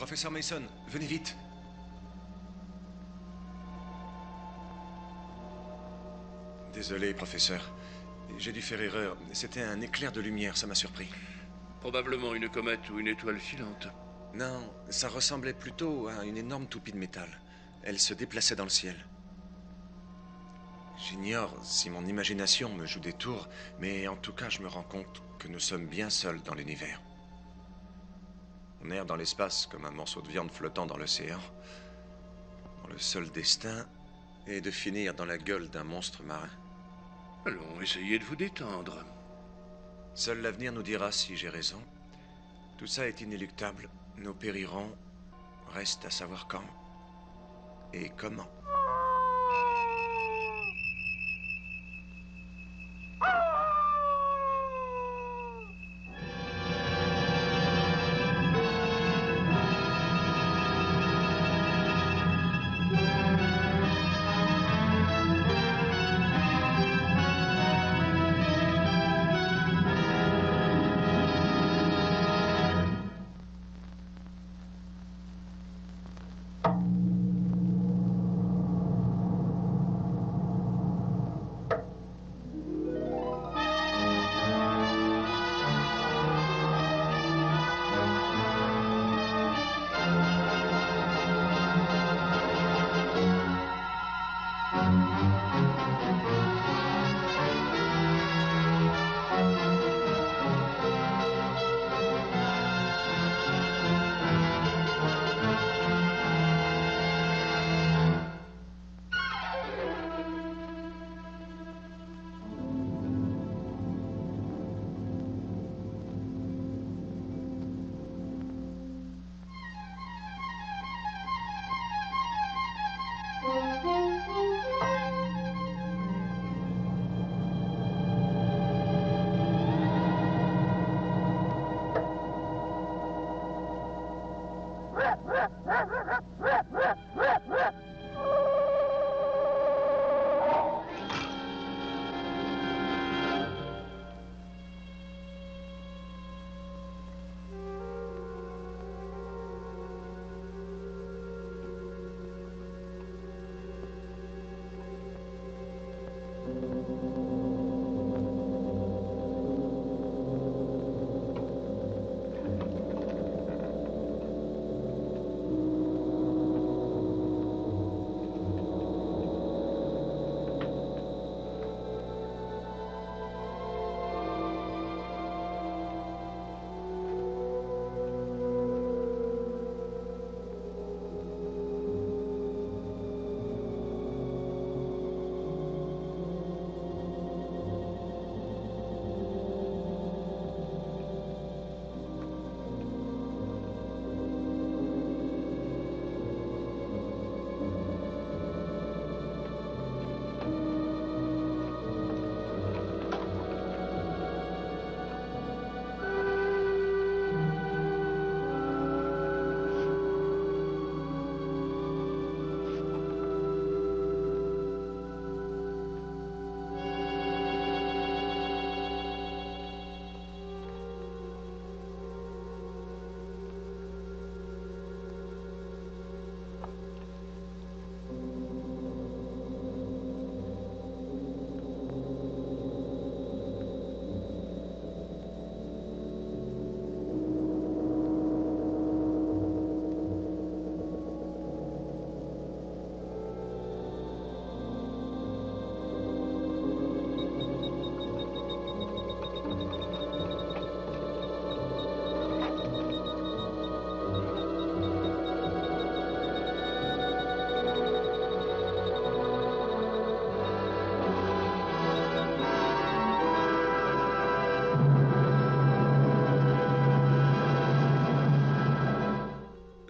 Professeur Mason, venez vite. Désolé, professeur. J'ai dû faire erreur. C'était un éclair de lumière, ça m'a surpris. Probablement une comète ou une étoile filante. Non, ça ressemblait plutôt à une énorme toupie de métal. Elle se déplaçait dans le ciel. J'ignore si mon imagination me joue des tours, mais en tout cas, je me rends compte que nous sommes bien seuls dans l'univers. On erre dans l'espace comme un morceau de viande flottant dans l'océan. Le seul destin est de finir dans la gueule d'un monstre marin. Allons, essayez de vous détendre. Seul l'avenir nous dira si j'ai raison. Tout ça est inéluctable. Nous périrons. Reste à savoir quand et comment.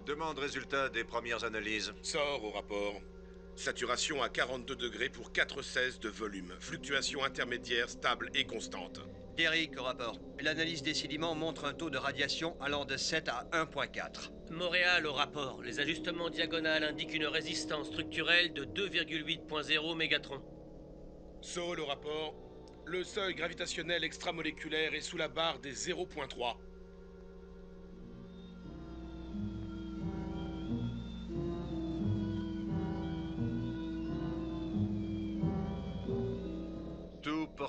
Demande résultat des premières analyses. Sort au rapport. Saturation à 42 degrés pour 4,16 de volume. Fluctuation intermédiaire stable et constante. Derrick au rapport. L'analyse des sédiments montre un taux de radiation allant de 7 à 1,4. Montréal au rapport. Les ajustements diagonales indiquent une résistance structurelle de 2,8.0 mégatrons. Saul au rapport. Le seuil gravitationnel extramoléculaire est sous la barre des 0,3.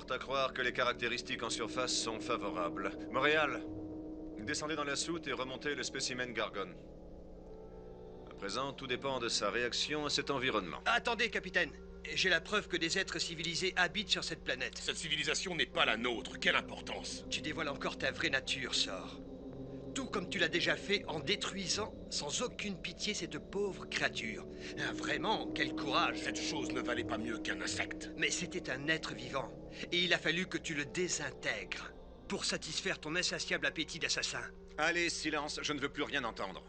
porte à croire que les caractéristiques en surface sont favorables. Montréal, descendez dans la soute et remontez le spécimen Gargon. À présent, tout dépend de sa réaction à cet environnement. Attendez, capitaine. J'ai la preuve que des êtres civilisés habitent sur cette planète. Cette civilisation n'est pas la nôtre. Quelle importance? Tu dévoiles encore ta vraie nature, Sor. Tout comme tu l'as déjà fait en détruisant sans aucune pitié cette pauvre créature. Ah, vraiment, quel courage. Cette chose ne valait pas mieux qu'un insecte. Mais c'était un être vivant. Et il a fallu que tu le désintègres pour satisfaire ton insatiable appétit d'assassin. Allez, silence, je ne veux plus rien entendre.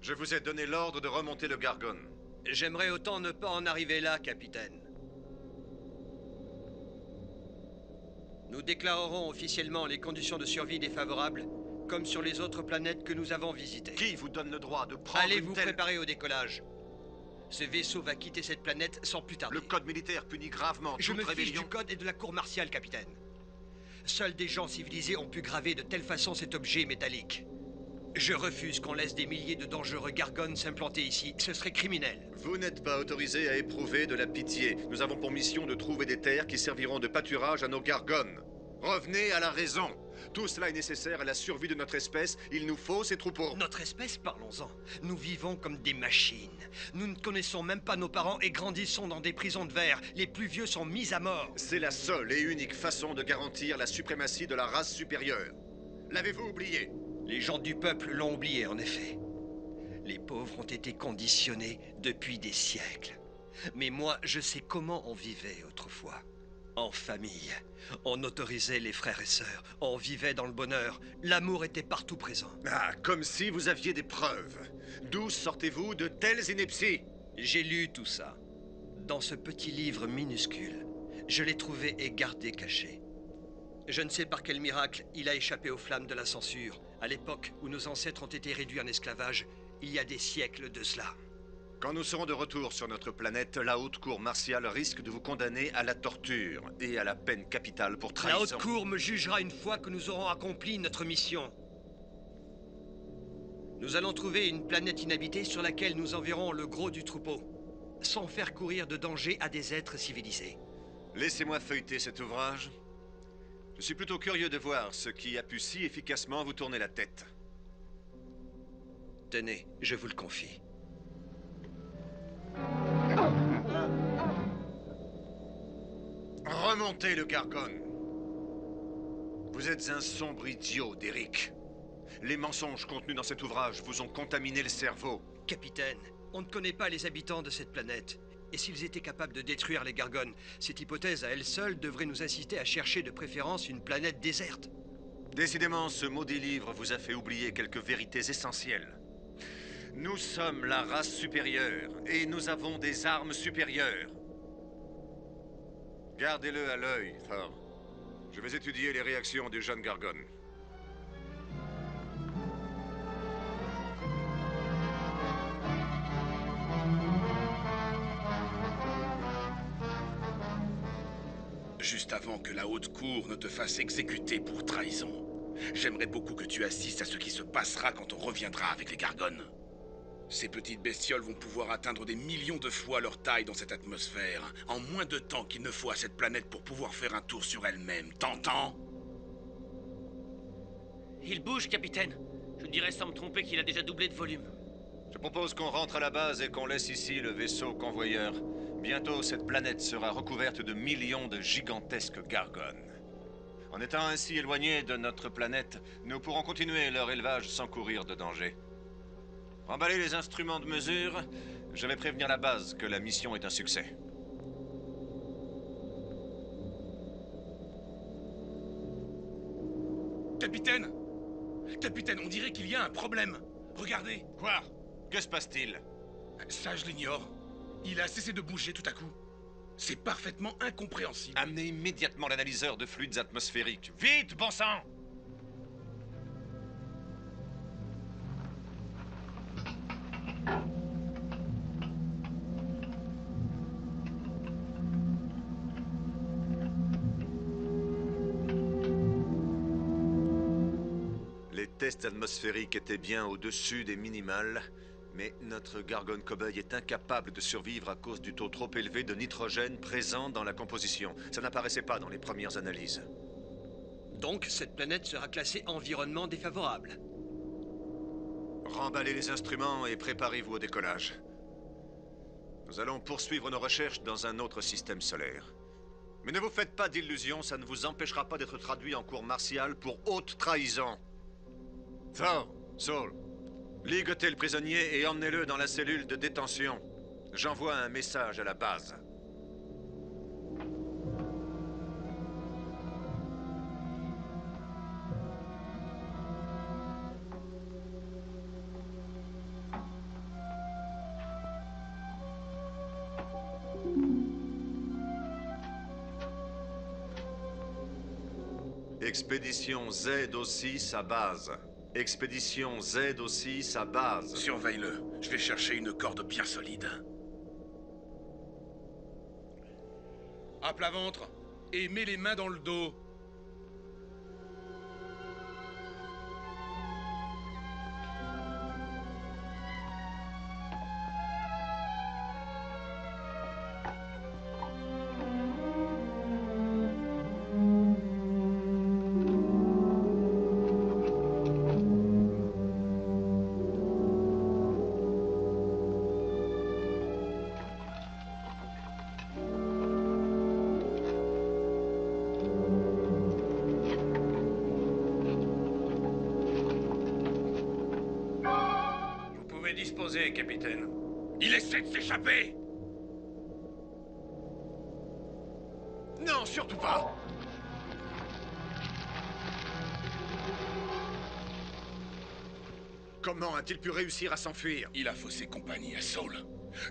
Je vous ai donné l'ordre de remonter le Gargon. J'aimerais autant ne pas en arriver là, capitaine. Nous déclarerons officiellement les conditions de survie défavorables, comme sur les autres planètes que nous avons visitées. Qui vous donne le droit de prendre Allez une vous telle... préparer au décollage. Ce vaisseau va quitter cette planète sans plus tarder. Le code militaire punit gravement Je toute me fiche rébellion. du code et de la cour martiale, capitaine. Seuls des gens civilisés ont pu graver de telle façon cet objet métallique. Je refuse qu'on laisse des milliers de dangereux gargones s'implanter ici. Ce serait criminel. Vous n'êtes pas autorisé à éprouver de la pitié. Nous avons pour mission de trouver des terres qui serviront de pâturage à nos gargones. Revenez à la raison. Tout cela est nécessaire à la survie de notre espèce. Il nous faut ces troupeaux. Notre espèce, parlons-en. Nous vivons comme des machines. Nous ne connaissons même pas nos parents et grandissons dans des prisons de verre. Les plus vieux sont mis à mort. C'est la seule et unique façon de garantir la suprématie de la race supérieure. L'avez-vous oublié? Les gens du peuple l'ont oublié, en effet. Les pauvres ont été conditionnés depuis des siècles. Mais moi, je sais comment on vivait autrefois. En famille. On autorisait les frères et sœurs. On vivait dans le bonheur. L'amour était partout présent. Ah, comme si vous aviez des preuves. D'où sortez-vous de telles inepties? J'ai lu tout ça. Dans ce petit livre minuscule. Je l'ai trouvé et gardé caché. Je ne sais par quel miracle il a échappé aux flammes de la censure, à l'époque où nos ancêtres ont été réduits en esclavage, il y a des siècles de cela. Quand nous serons de retour sur notre planète, la haute cour martiale risque de vous condamner à la torture et à la peine capitale pour trahison. La haute cour me jugera une fois que nous aurons accompli notre mission. Nous allons trouver une planète inhabitée sur laquelle nous enverrons le gros du troupeau, sans faire courir de danger à des êtres civilisés. Laissez-moi feuilleter cet ouvrage. Je suis plutôt curieux de voir ce qui a pu si efficacement vous tourner la tête. Tenez, je vous le confie. Remontez le Gargon. Vous êtes un sombre idiot, Derek. Les mensonges contenus dans cet ouvrage vous ont contaminé le cerveau. Capitaine, on ne connaît pas les habitants de cette planète. Et s'ils étaient capables de détruire les Gargones, cette hypothèse à elle seule devrait nous inciter à chercher de préférence une planète déserte. Décidément, ce maudit livre vous a fait oublier quelques vérités essentielles. Nous sommes la race supérieure, et nous avons des armes supérieures. Gardez-le à l'œil, Thor. Je vais étudier les réactions du jeune Gargon. Juste avant que la haute cour ne te fasse exécuter pour trahison, j'aimerais beaucoup que tu assistes à ce qui se passera quand on reviendra avec les Gargones. Ces petites bestioles vont pouvoir atteindre des millions de fois leur taille dans cette atmosphère, en moins de temps qu'il ne faut à cette planète pour pouvoir faire un tour sur elle-même. T'entends? Il bouge, capitaine. Je dirais sans me tromper qu'il a déjà doublé de volume. Je propose qu'on rentre à la base et qu'on laisse ici le vaisseau convoyeur. Bientôt, cette planète sera recouverte de millions de gigantesques Gargones. En étant ainsi éloignés de notre planète, nous pourrons continuer leur élevage sans courir de danger. Emballez les instruments de mesure. Je vais prévenir la base que la mission est un succès. Capitaine! Capitaine, on dirait qu'il y a un problème. Regardez. Quoi? Que se passe-t-il? Ça, je l'ignore. Il a cessé de bouger tout à coup. C'est parfaitement incompréhensible. Amenez immédiatement l'analyseur de fluides atmosphériques. Vite, bon sang! Les tests atmosphériques étaient bien au-dessus des minimales, Mais notre Gargon Cobeuil est incapable de survivre à cause du taux trop élevé de nitrogène présent dans la composition. Ça n'apparaissait pas dans les premières analyses. Donc, cette planète sera classée environnement défavorable. Remballez les instruments et préparez-vous au décollage. Nous allons poursuivre nos recherches dans un autre système solaire. Mais ne vous faites pas d'illusions, ça ne vous empêchera pas d'être traduit en cour martiale pour haute trahison. Thor, Saul, ligotez le prisonnier et emmenez-le dans la cellule de détention. J'envoie un message à la base. Expédition Z-6 à base. Expédition Z-6 à base. Surveille-le. Je vais chercher une corde bien solide. À plat ventre et mets les mains dans le dos. Disposé, capitaine. Il essaie de s'échapper! Non, surtout pas! Comment a-t-il pu réussir à s'enfuir? Il a faussé compagnie à Saul.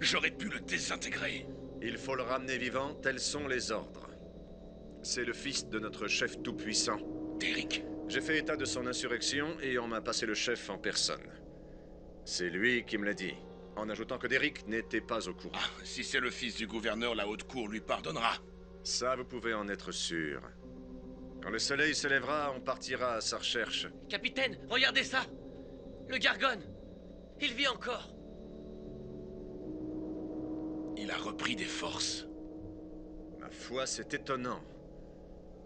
J'aurais pu le désintégrer. Il faut le ramener vivant, tels sont les ordres. C'est le fils de notre chef tout-puissant. Derrick. J'ai fait état de son insurrection et on m'a passé le chef en personne. C'est lui qui me l'a dit, en ajoutant que Derrick n'était pas au courant. Ah, si c'est le fils du gouverneur, la haute cour lui pardonnera. Ça, vous pouvez en être sûr. Quand le soleil se lèvera, on partira à sa recherche. Capitaine, regardez ça! Le Gargon! Il vit encore! Il a repris des forces. Ma foi, c'est étonnant.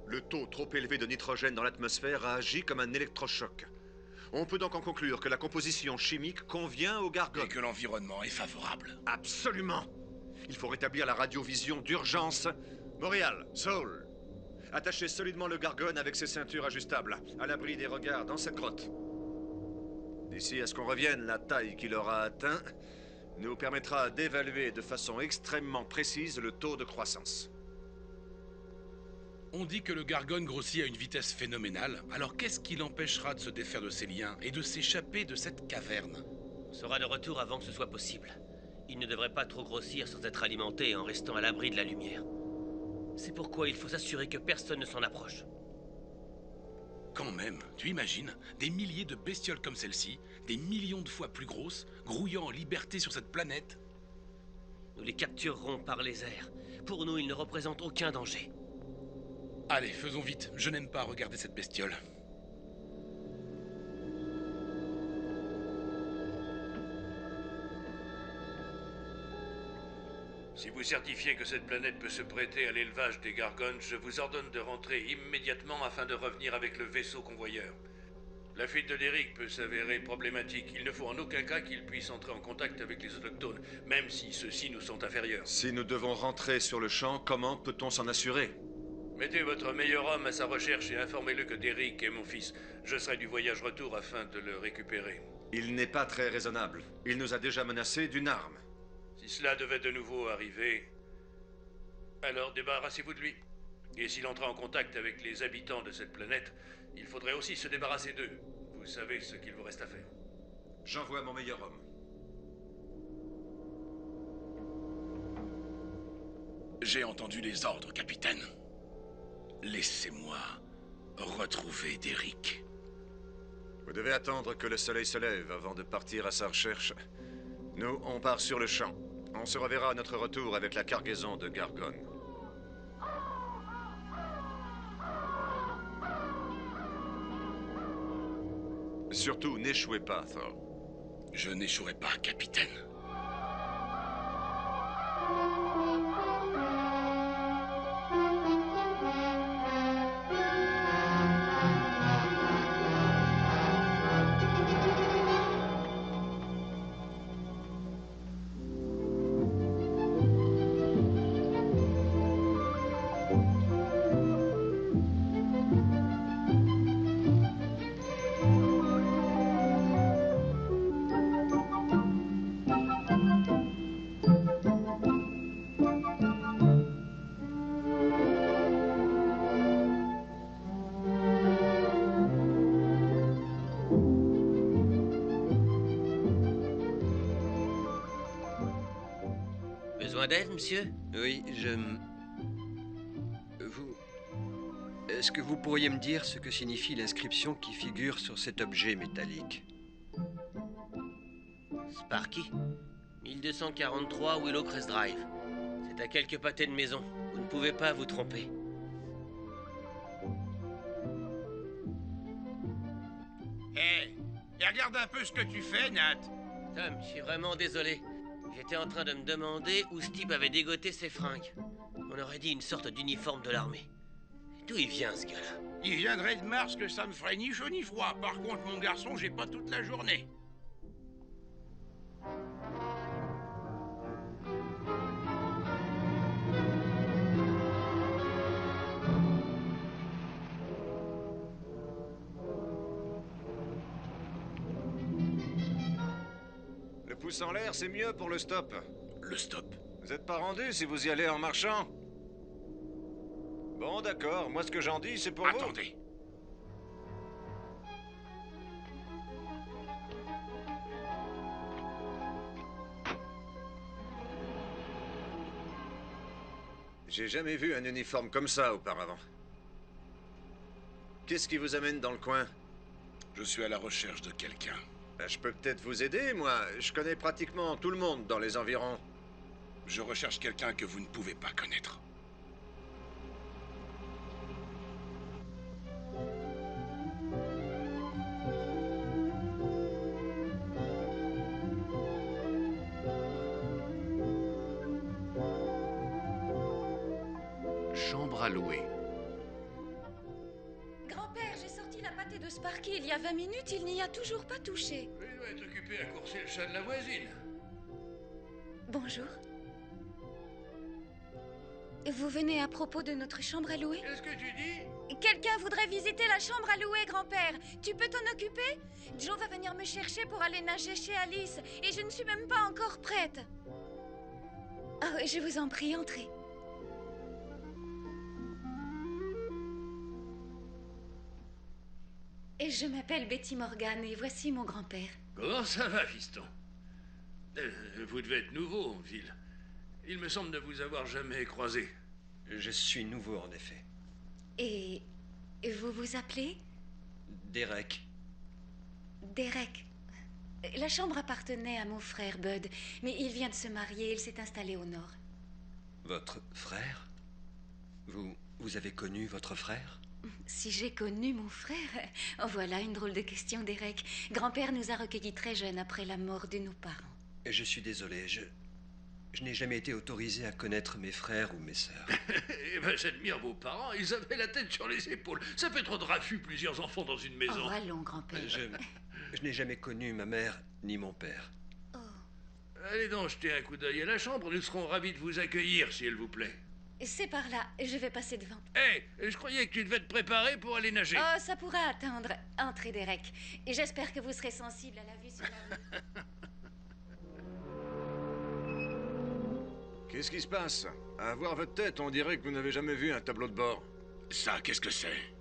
Le taux trop élevé de nitrogène dans l'atmosphère a agi comme un électrochoc. On peut donc en conclure que la composition chimique convient au Gargon. Et que l'environnement est favorable. Absolument! Il faut rétablir la radiovision d'urgence. Montréal, Saul, attachez solidement le Gargon avec ses ceintures ajustables, à l'abri des regards dans cette grotte. D'ici à ce qu'on revienne, la taille qu'il aura atteint nous permettra d'évaluer de façon extrêmement précise le taux de croissance. On dit que le Gargon grossit à une vitesse phénoménale, alors qu'est-ce qui l'empêchera de se défaire de ses liens et de s'échapper de cette caverne? On sera de retour avant que ce soit possible. Il ne devrait pas trop grossir sans être alimenté en restant à l'abri de la lumière. C'est pourquoi il faut s'assurer que personne ne s'en approche. Quand même, tu imagines, des milliers de bestioles comme celle-ci, des millions de fois plus grosses, grouillant en liberté sur cette planète? Nous les capturerons par les airs. Pour nous, ils ne représentent aucun danger. Allez, faisons vite, je n'aime pas regarder cette bestiole. Si vous certifiez que cette planète peut se prêter à l'élevage des Gargones, je vous ordonne de rentrer immédiatement afin de revenir avec le vaisseau convoyeur. La fuite de Derrick peut s'avérer problématique. Il ne faut en aucun cas qu'il puisse entrer en contact avec les autochtones, même si ceux-ci nous sont inférieurs. Si nous devons rentrer sur le champ, comment peut-on s'en assurer? Mettez votre meilleur homme à sa recherche et informez-le que Derrick est mon fils. Je serai du voyage retour afin de le récupérer. Il n'est pas très raisonnable. Il nous a déjà menacés d'une arme. Si cela devait de nouveau arriver, alors débarrassez-vous de lui. Et s'il entre en contact avec les habitants de cette planète, il faudrait aussi se débarrasser d'eux. Vous savez ce qu'il vous reste à faire. J'envoie mon meilleur homme. J'ai entendu les ordres, capitaine. Laissez-moi retrouver Derrick. Vous devez attendre que le soleil se lève avant de partir à sa recherche. Nous, on part sur le champ. On se reverra à notre retour avec la cargaison de Gargon. Surtout, n'échouez pas, Thor. Je n'échouerai pas, capitaine. Besoin d'aide, monsieur? Oui, Vous... Est-ce que vous pourriez me dire ce que signifie l'inscription qui figure sur cet objet métallique? Sparky 1243 Willowcrest Drive. C'est à quelques pâtés de maison. Vous ne pouvez pas vous tromper. Hé, et regarde un peu ce que tu fais, Nat. Tom, je suis vraiment désolé. J'étais en train de me demander où ce type avait dégoté ses fringues. On aurait dit une sorte d'uniforme de l'armée. D'où il vient, ce gars-là? Il viendrait de Mars que ça me ferait ni chaud ni froid. Par contre, mon garçon, j'ai pas toute la journée. Le pouce en l'air, c'est mieux pour le stop. Le stop. Vous êtes pas rendu si vous y allez en marchant? Bon, d'accord. Moi, ce que j'en dis, c'est pour vous. Attendez. J'ai jamais vu un uniforme comme ça auparavant. Qu'est-ce qui vous amène dans le coin? Je suis à la recherche de quelqu'un. Ben, je peux peut-être vous aider, moi. Je connais pratiquement tout le monde dans les environs. Je recherche quelqu'un que vous ne pouvez pas connaître. Chambre à louer. Grand-père, j'ai sorti la pâtée de Sparky il y a 20 minutes, il n'y a toujours pas touché. Il doit être occupé à courser le chat de la voisine. Bonjour. Vous venez à propos de notre chambre à louer? Qu'est-ce que tu dis? Quelqu'un voudrait visiter la chambre à louer, grand-père. Tu peux t'en occuper? Joe va venir me chercher pour aller nager chez Alice, et je ne suis même pas encore prête. Oh, je vous en prie, entrez. Et je m'appelle Betty Morgan, et voici mon grand-père. Comment ça va, fiston? Vous devez être nouveau en ville. Il me semble ne vous avoir jamais croisé. Je suis nouveau, en effet. Et vous vous appelez? Derek. Derek. La chambre appartenait à mon frère Bud, mais il vient de se marier, il s'est installé au nord. Votre frère? Vous avez connu votre frère? Si j'ai connu mon frère? Oh, voilà une drôle de question, Derek. Grand-père nous a recueillis très jeunes après la mort de nos parents. Je suis désolé, je n'ai jamais été autorisé à connaître mes frères ou mes sœurs. Eh ben, j'admire vos parents, ils avaient la tête sur les épaules. Ça fait trop de raffus, plusieurs enfants dans une maison. Oh, allons, grand-père. Je n'ai jamais connu ma mère ni mon père. Oh. Allez donc jeter un coup d'œil à la chambre, nous serons ravis de vous accueillir, s'il vous plaît. C'est par là, je vais passer devant. Hé, je croyais que tu devais te préparer pour aller nager. Oh, ça pourra attendre. Entrez, Derek. Et j'espère que vous serez sensible à la vue sur la route. Qu'est-ce qui se passe? À voir votre tête, on dirait que vous n'avez jamais vu un tableau de bord. Ça, qu'est-ce que c'est?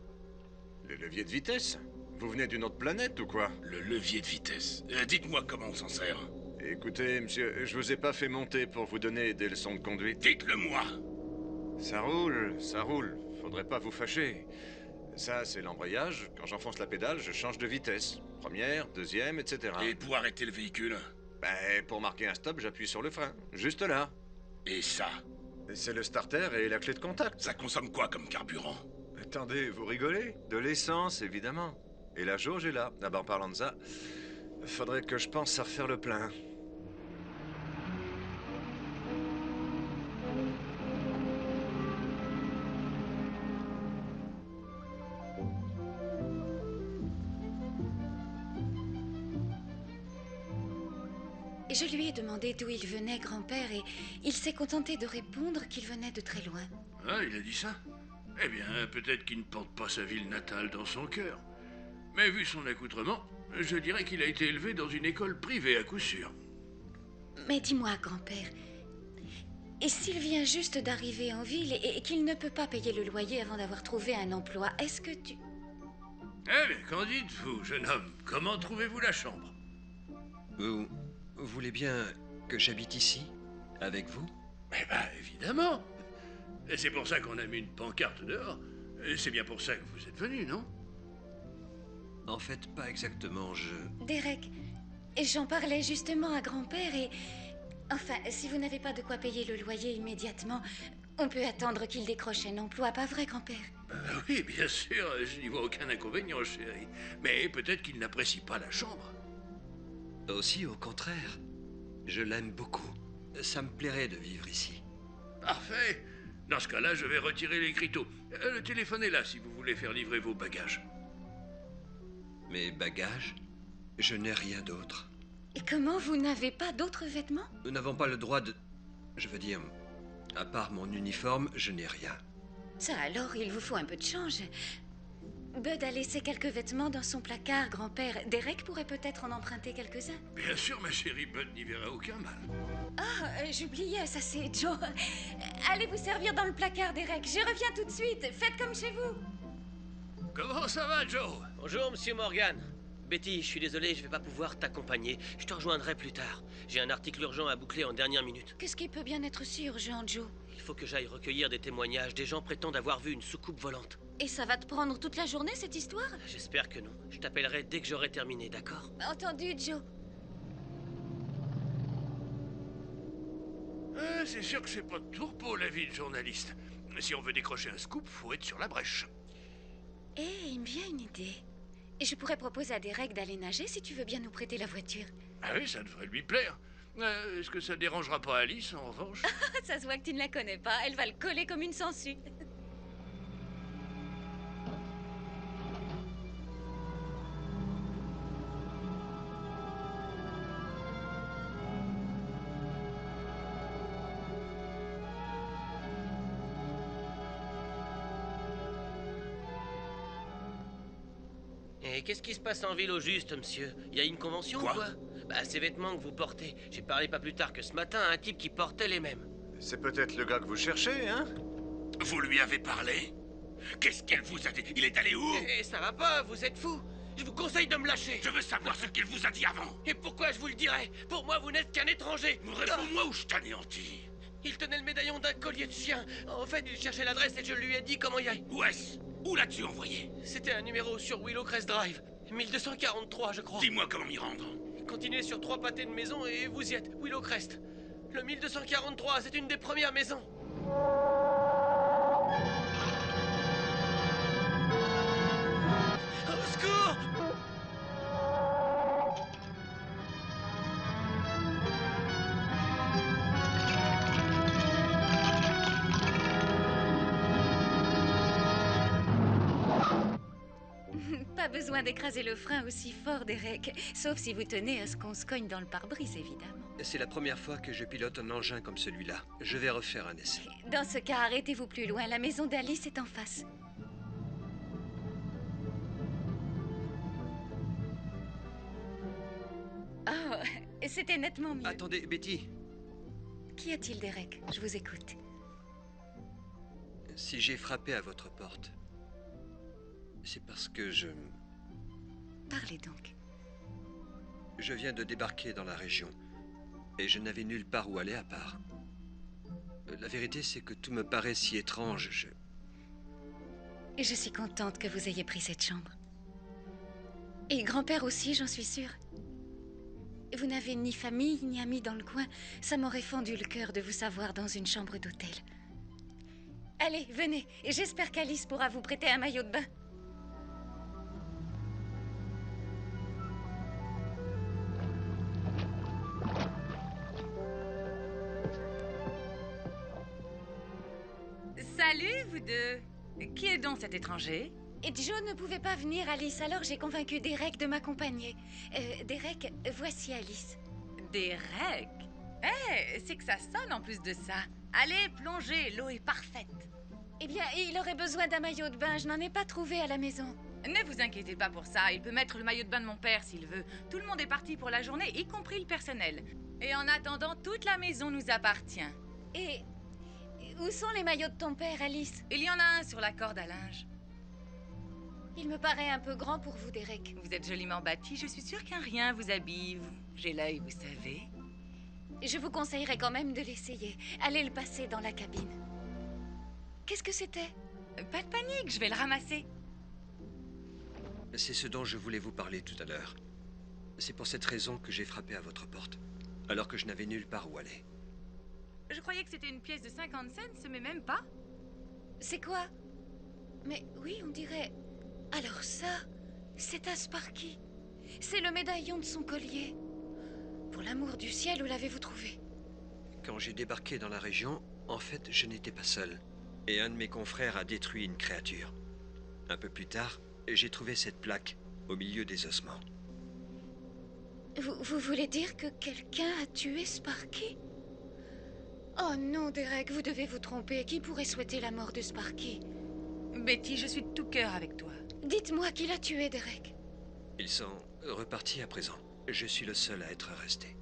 Le levier de vitesse? Vous venez d'une autre planète ou quoi? Le levier de vitesse. Dites-moi comment on s'en sert. Écoutez, monsieur, je vous ai pas fait monter pour vous donner des leçons de conduite. Dites-le-moi. Ça roule, ça roule. Faudrait pas vous fâcher. Ça, c'est l'embrayage. Quand j'enfonce la pédale, je change de vitesse. Première, deuxième, etc. Et pour arrêter le véhicule? Ben, pour marquer un stop, j'appuie sur le frein. Juste là. Et ça? C'est le starter et la clé de contact. Ça consomme quoi comme carburant? Attendez, vous rigolez? De l'essence, évidemment. Et la jauge est là. D'abord, parlant de ça, Faudrait que je pense à refaire le plein. Je lui ai demandé d'où il venait, grand-père, et il s'est contenté de répondre qu'il venait de très loin. Ah, il a dit ça? Eh bien, peut-être qu'il ne porte pas sa ville natale dans son cœur. Mais vu son accoutrement, je dirais qu'il a été élevé dans une école privée à coup sûr. Mais dis-moi, grand-père, et s'il vient juste d'arriver en ville et qu'il ne peut pas payer le loyer avant d'avoir trouvé un emploi, est-ce que tu... Eh bien, qu'en dites-vous, jeune homme? Comment trouvez-vous la chambre? Vous voulez bien que j'habite ici, avec vous? Eh ben, évidemment. Et c'est pour ça qu'on a mis une pancarte dehors. Et c'est bien pour ça que vous êtes venu, non? En fait, pas exactement, Derek, j'en parlais justement à grand-père et... Enfin, si vous n'avez pas de quoi payer le loyer immédiatement, on peut attendre qu'il décroche un emploi, pas vrai, grand-père? Oui, bien sûr, je n'y vois aucun inconvénient, chérie. Mais peut-être qu'il n'apprécie pas la chambre. Aussi, au contraire. Je l'aime beaucoup. Ça me plairait de vivre ici. Parfait. Dans ce cas-là, je vais retirer l'écriteau. Le téléphone est là si vous voulez faire livrer vos bagages. Mes bagages? Je n'ai rien d'autre. Et comment vous n'avez pas d'autres vêtements? Nous n'avons pas le droit de... Je veux dire, à part mon uniforme, je n'ai rien. Ça alors, il vous faut un peu de change. Bud a laissé quelques vêtements dans son placard, grand-père. Derek pourrait peut-être en emprunter quelques-uns. Bien sûr, ma chérie, Bud n'y verra aucun mal. Ah, j'oubliais, ça c'est Joe. Allez vous servir dans le placard, Derek. Je reviens tout de suite. Faites comme chez vous. Comment ça va, Joe? Bonjour, monsieur Morgan. Betty, je suis désolé, je vais pas pouvoir t'accompagner. Je te rejoindrai plus tard. J'ai un article urgent à boucler en dernière minute. Qu'est-ce qui peut bien être si urgent, Joe? Il faut que j'aille recueillir des témoignages. Des gens prétendent avoir vu une soucoupe volante. Et ça va te prendre toute la journée, cette histoire? J'espère que non. Je t'appellerai dès que j'aurai terminé, d'accord? Entendu, Joe. C'est sûr que c'est pas de tourpeau, la vie de journaliste. Si on veut décrocher un scoop, faut être sur la brèche. Eh, il me vient une idée. Et je pourrais proposer à Derek d'aller nager si tu veux bien nous prêter la voiture. Ah oui, ça devrait lui plaire. Est-ce que ça dérangera pas Alice, en revanche? Ça se voit que tu ne la connais pas. Elle va le coller comme une sangsue. Et qu'est-ce qui se passe en ville au juste, monsieur? Il y a une convention Quoi ou quoi? Bah, ces vêtements que vous portez. J'ai parlé pas plus tard que ce matin à un type qui portait les mêmes. C'est peut-être le gars que vous cherchez, hein? Vous lui avez parlé? Qu'est-ce qu'elle vous a dit? Il est allé où? Eh, ça va pas, vous êtes fou! Je vous conseille de me lâcher! Je veux savoir ce qu'il vous a dit avant. Et pourquoi je vous le dirais? Pour moi, vous n'êtes qu'un étranger! Réponds-moi ou je t'anéantis. Il tenait le médaillon d'un collier de chien. En fait, il cherchait l'adresse et je lui ai dit comment y aller. Où est-ce? Où l'as-tu envoyé? C'était un numéro sur Willow Crest Drive. 1243, je crois. Dis-moi comment m'y rendre. Continuez sur 3 pâtés de maison et vous y êtes. Willow Crest. Le 1243, c'est une des premières maisons. Au secours! Pas besoin d'écraser le frein aussi fort, Derek. Sauf si vous tenez à ce qu'on se cogne dans le pare-brise, évidemment. C'est la première fois que je pilote un engin comme celui-là. Je vais refaire un essai. Dans ce cas, arrêtez-vous plus loin. La maison d'Alice est en face. Oh, c'était nettement mieux. Attendez, Betty. Qu'y a-t-il, Derek? Je vous écoute. Si j'ai frappé à votre porte, c'est parce que Parlez donc. je viens de débarquer dans la région et je n'avais nulle part où aller à part. La vérité, c'est que tout me paraît si étrange. Et je suis contente que vous ayez pris cette chambre. Et grand-père aussi, j'en suis sûre. Vous n'avez ni famille ni amis dans le coin. Ça m'aurait fendu le cœur de vous savoir dans une chambre d'hôtel. Allez, venez. Et j'espère qu'Alice pourra vous prêter un maillot de bain. Salut, vous deux. Qui est donc cet étranger? Et Joe ne pouvait pas venir, Alice, alors j'ai convaincu Derek de m'accompagner. Derek, voici Alice. Derek? C'est que ça sonne en plus de ça. Allez, plongez, l'eau est parfaite. Eh bien, il aurait besoin d'un maillot de bain, je n'en ai pas trouvé à la maison. Ne vous inquiétez pas pour ça, il peut mettre le maillot de bain de mon père s'il veut. Tout le monde est parti pour la journée, y compris le personnel. Et en attendant, toute la maison nous appartient. Et où sont les maillots de ton père, Alice? Il y en a un sur la corde à linge. Il me paraît un peu grand pour vous, Derek. Vous êtes joliment bâti, je suis sûre qu'un rien vous habille. J'ai l'œil, vous savez. Je vous conseillerais quand même de l'essayer. Allez le passer dans la cabine. Qu'est-ce que c'était? Pas de panique, je vais le ramasser. C'est ce dont je voulais vous parler tout à l'heure. C'est pour cette raison que j'ai frappé à votre porte, alors que je n'avais nulle part où aller. Je croyais que c'était une pièce de 50 cents, mais même pas. C'est quoi? Mais oui, on dirait... Alors ça, c'est à Sparky. C'est le médaillon de son collier. Pour l'amour du ciel, où l'avez-vous trouvé? Quand j'ai débarqué dans la région, en fait, je n'étais pas seul. Et un de mes confrères a détruit une créature. Un peu plus tard, j'ai trouvé cette plaque au milieu des ossements. Vous voulez dire que quelqu'un a tué Sparky? Oh non, Derek, vous devez vous tromper. Qui pourrait souhaiter la mort de Sparky? Betty, je suis de tout cœur avec toi. Dites-moi qui l'a tué, Derek. Ils sont repartis à présent. Je suis le seul à être resté.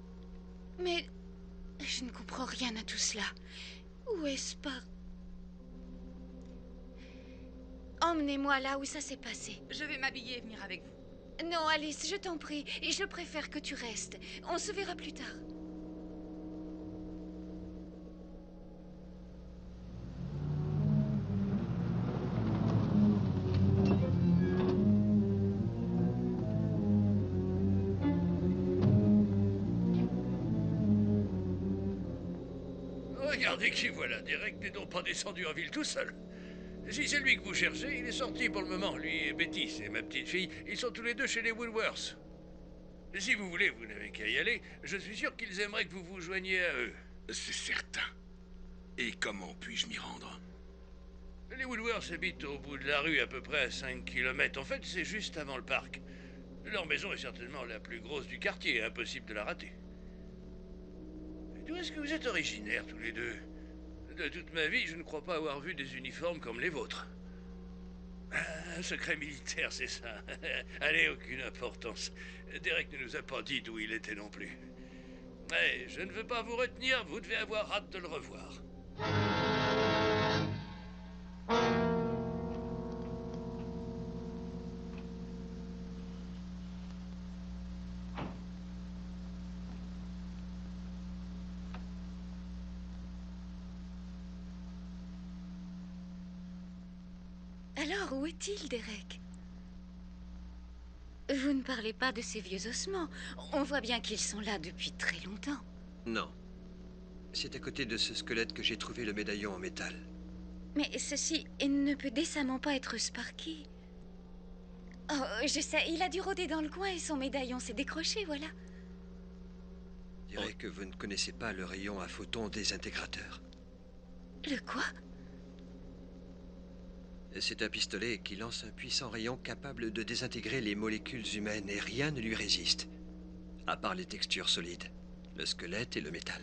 Mais je ne comprends rien à tout cela. Où est Sparky? Emmenez-moi là où ça s'est passé. Je vais m'habiller et venir avec vous. Non, Alice, je t'en prie. Et je préfère que tu restes. On se verra plus tard. Regardez qui voilà, Derek n'est donc pas descendu en ville tout seul. Si c'est lui que vous cherchez, il est sorti pour le moment. Lui et Betty, c'est ma petite fille, ils sont tous les deux chez les Woodworth. Si vous voulez, vous n'avez qu'à y aller. Je suis sûr qu'ils aimeraient que vous vous joigniez à eux. C'est certain. Et comment puis-je m'y rendre? Les Woodworth habitent au bout de la rue, à peu près à 5 km. En fait, c'est juste avant le parc. Leur maison est certainement la plus grosse du quartier, impossible de la rater. D'où est-ce que vous êtes originaires, tous les deux? De toute ma vie, je ne crois pas avoir vu des uniformes comme les vôtres. Un secret militaire, c'est ça. Allez, aucune importance. Derek ne nous a pas dit d'où il était non plus. Mais je ne veux pas vous retenir, vous devez avoir hâte de le revoir. Alors, où est-il, Derek? Vous ne parlez pas de ces vieux ossements. On voit bien qu'ils sont là depuis très longtemps. Non. C'est à côté de ce squelette que j'ai trouvé le médaillon en métal. Mais ceci ne peut décemment pas être Sparky. Oh, je sais, il a dû rôder dans le coin et son médaillon s'est décroché, voilà. Je dirais que vous ne connaissez pas le rayon à photons désintégrateur. Le quoi? C'est un pistolet qui lance un puissant rayon capable de désintégrer les molécules humaines et rien ne lui résiste. À part les textures solides, le squelette et le métal.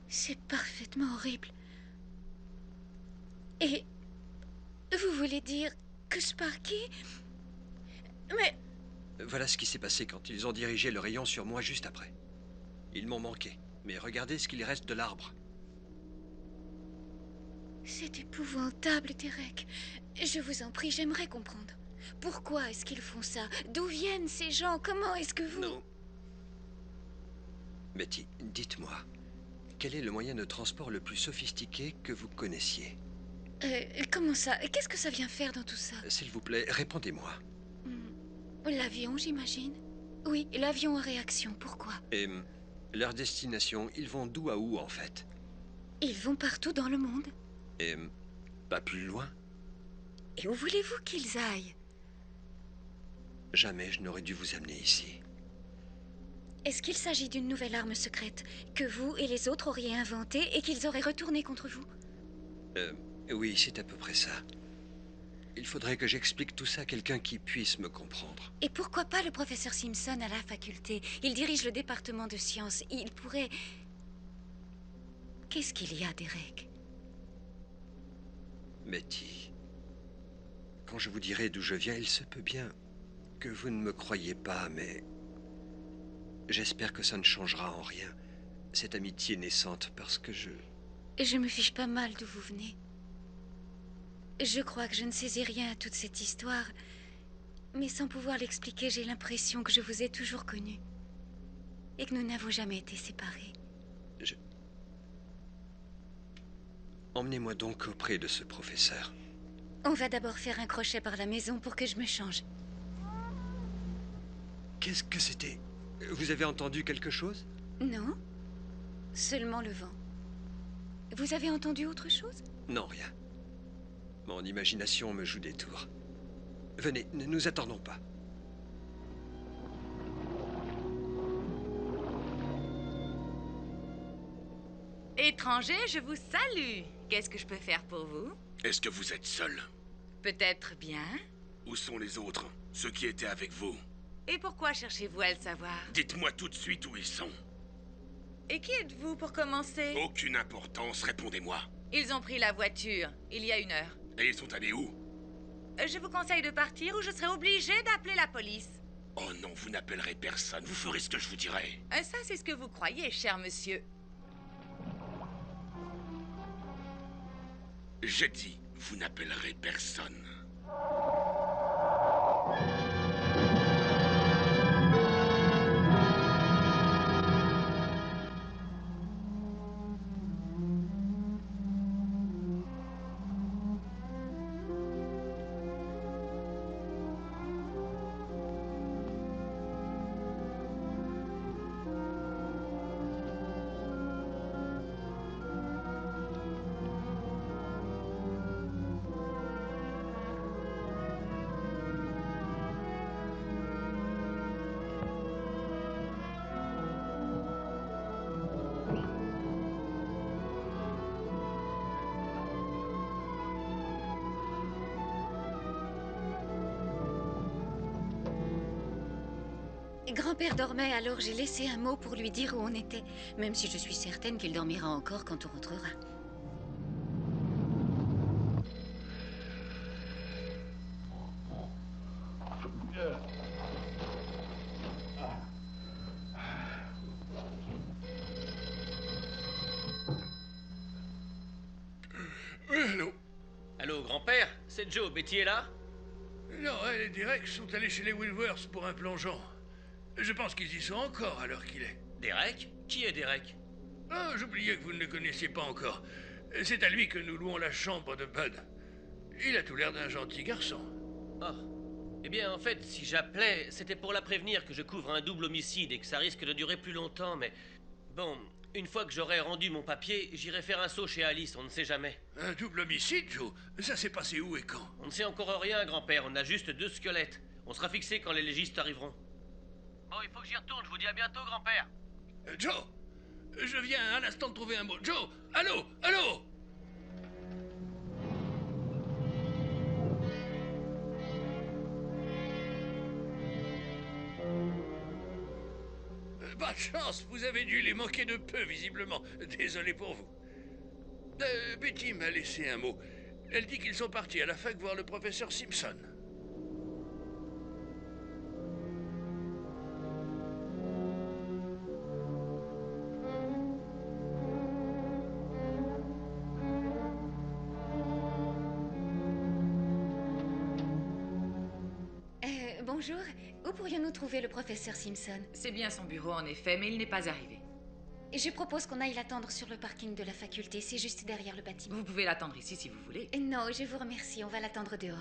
C'est parfaitement horrible. Et vous voulez dire que Sparky... Mais... Voilà ce qui s'est passé quand ils ont dirigé le rayon sur moi juste après. Ils m'ont manqué, mais regardez ce qu'il reste de l'arbre. C'est épouvantable, Derek. Je vous en prie, j'aimerais comprendre. Pourquoi est-ce qu'ils font ça? D'où viennent ces gens? Comment est-ce que vous... Non. Betty, dites-moi, quel est le moyen de transport le plus sophistiqué que vous connaissiez? Comment ça? Qu'est-ce que ça vient faire dans tout ça? S'il vous plaît, répondez-moi. L'avion, j'imagine? Oui, l'avion en réaction. Pourquoi? Et leur destination, ils vont d'où à où, en fait? Ils vont partout dans le monde. Et pas plus loin? Et où voulez-vous qu'ils aillent? Jamais je n'aurais dû vous amener ici. Est-ce qu'il s'agit d'une nouvelle arme secrète que vous et les autres auriez inventée et qu'ils auraient retournée contre vous? Oui, c'est à peu près ça. Il faudrait que j'explique tout ça à quelqu'un qui puisse me comprendre. Et pourquoi pas le professeur Simpson à la faculté? Il dirige le département de sciences. Il pourrait... Qu'est-ce qu'il y a, Derek? Betty, quand je vous dirai d'où je viens, il se peut bien que vous ne me croyiez pas, mais... j'espère que ça ne changera en rien, cette amitié naissante, parce que Je me fiche pas mal d'où vous venez. Je crois que je ne saisis rien à toute cette histoire, mais sans pouvoir l'expliquer, j'ai l'impression que je vous ai toujours connu. Et que nous n'avons jamais été séparés. Emmenez-moi donc auprès de ce professeur. On va d'abord faire un crochet par la maison pour que je me change. Qu'est-ce que c'était? Vous avez entendu quelque chose? Non, seulement le vent. Vous avez entendu autre chose? Non, rien. Mon imagination me joue des tours. Venez, ne nous attendons pas. Étranger, je vous salue. Qu'est-ce que je peux faire pour vous? Est-ce que vous êtes seul? Peut-être bien. Où sont les autres? Ceux qui étaient avec vous? Et pourquoi cherchez-vous à le savoir? Dites-moi tout de suite où ils sont. Et qui êtes-vous pour commencer? Aucune importance, répondez-moi. Ils ont pris la voiture, il y a 1 heure. Et ils sont allés où? Je vous conseille de partir ou je serai obligée d'appeler la police. Oh non, vous n'appellerez personne, vous ferez ce que je vous dirai. Ça, c'est ce que vous croyez, cher monsieur. J'ai dit, vous n'appellerez personne. Grand-père dormait, alors j'ai laissé un mot pour lui dire où on était, même si je suis certaine qu'il dormira encore quand on rentrera. Allô? Allô, grand-père? C'est Joe, Betty est là? Non, elle et Derek sont allés chez les Wilworth pour un plongeon. Je pense qu'ils y sont encore à l'heure qu'il est. Derek? Qui est Derek? Ah, j'oubliais que vous ne le connaissiez pas encore. C'est à lui que nous louons la chambre de Bud. Il a tout l'air d'un gentil garçon. Oh. Eh bien, en fait, si j'appelais, c'était pour la prévenir que je couvre un double homicide et que ça risque de durer plus longtemps, mais... Bon, une fois que j'aurai rendu mon papier, j'irai faire un saut chez Alice, on ne sait jamais. Un double homicide, Joe? Ça s'est passé où et quand? On ne sait encore rien, grand-père, on a juste 2 squelettes. On sera fixé quand les légistes arriveront. Bon, il faut que j'y retourne, je vous dis à bientôt, grand-père. Joe! Je viens à l'instant de trouver un mot. Joe! Allô? Allô? Pas de chance, vous avez dû les manquer de peu, visiblement. Désolé pour vous. Betty m'a laissé un mot. Elle dit qu'ils sont partis à la fac voir le professeur Simpson. Bonjour, où pourrions-nous trouver le professeur Simpson? C'est bien son bureau, en effet, mais il n'est pas arrivé. Je propose qu'on aille l'attendre sur le parking de la faculté, c'est juste derrière le bâtiment. Vous pouvez l'attendre ici si vous voulez. Non, je vous remercie, on va l'attendre dehors.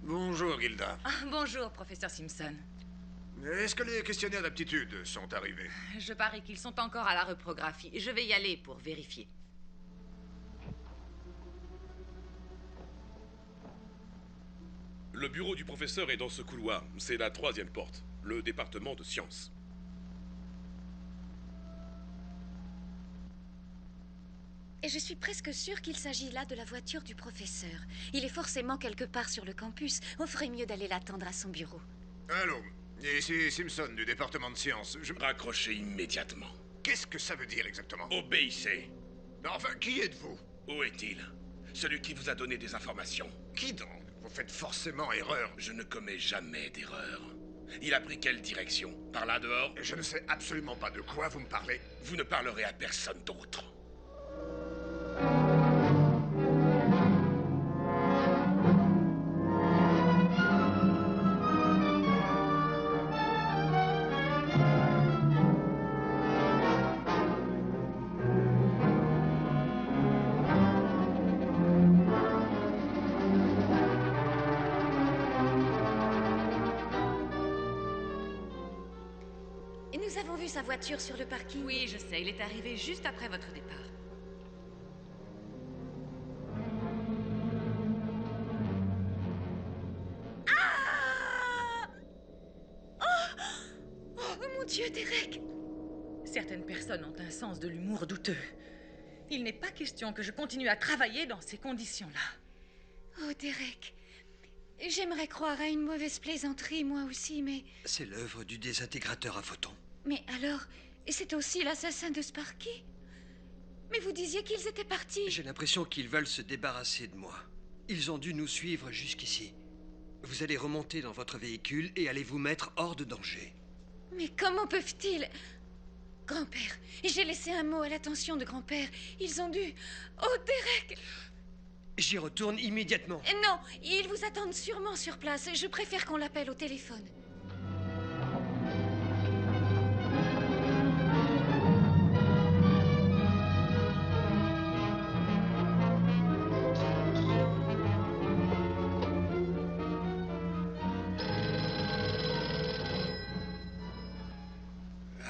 Bonjour, Gilda. Ah, bonjour, professeur Simpson. Est-ce que les questionnaires d'aptitude sont arrivés? Je parie qu'ils sont encore à la reprographie. Je vais y aller pour vérifier. Le bureau du professeur est dans ce couloir. C'est la 3e porte. Le département de sciences. Et je suis presque sûre qu'il s'agit là de la voiture du professeur. Il est forcément quelque part sur le campus. On ferait mieux d'aller l'attendre à son bureau. Allô, ici Simpson du département de sciences. Raccrochez immédiatement. Qu'est-ce que ça veut dire exactement? Obéissez. Enfin, qui êtes-vous? Où est-il? Celui qui vous a donné des informations. Qui donc? Vous faites forcément erreur. Je ne commets jamais d'erreur. Il a pris quelle direction? Par là dehors? Je ne sais absolument pas de quoi vous me parlez. Vous ne parlerez à personne d'autre. Et nous avons vu sa voiture sur le parking. Oui, je sais, il est arrivé juste après votre départ. Ah! Oh mon Dieu, Derek! Certaines personnes ont un sens de l'humour douteux. Il n'est pas question que je continue à travailler dans ces conditions-là. Oh, Derek. J'aimerais croire à une mauvaise plaisanterie, moi aussi, mais... C'est l'œuvre du désintégrateur à photons. Mais alors, c'est aussi l'assassin de Sparky? Mais vous disiez qu'ils étaient partis. J'ai l'impression qu'ils veulent se débarrasser de moi. Ils ont dû nous suivre jusqu'ici. Vous allez remonter dans votre véhicule et allez vous mettre hors de danger. Mais comment peuvent-ils... Grand-père, j'ai laissé un mot à l'attention de grand-père. Ils ont dû... Oh, Derek! J'y retourne immédiatement. Non, ils vous attendent sûrement sur place. Je préfère qu'on l'appelle au téléphone.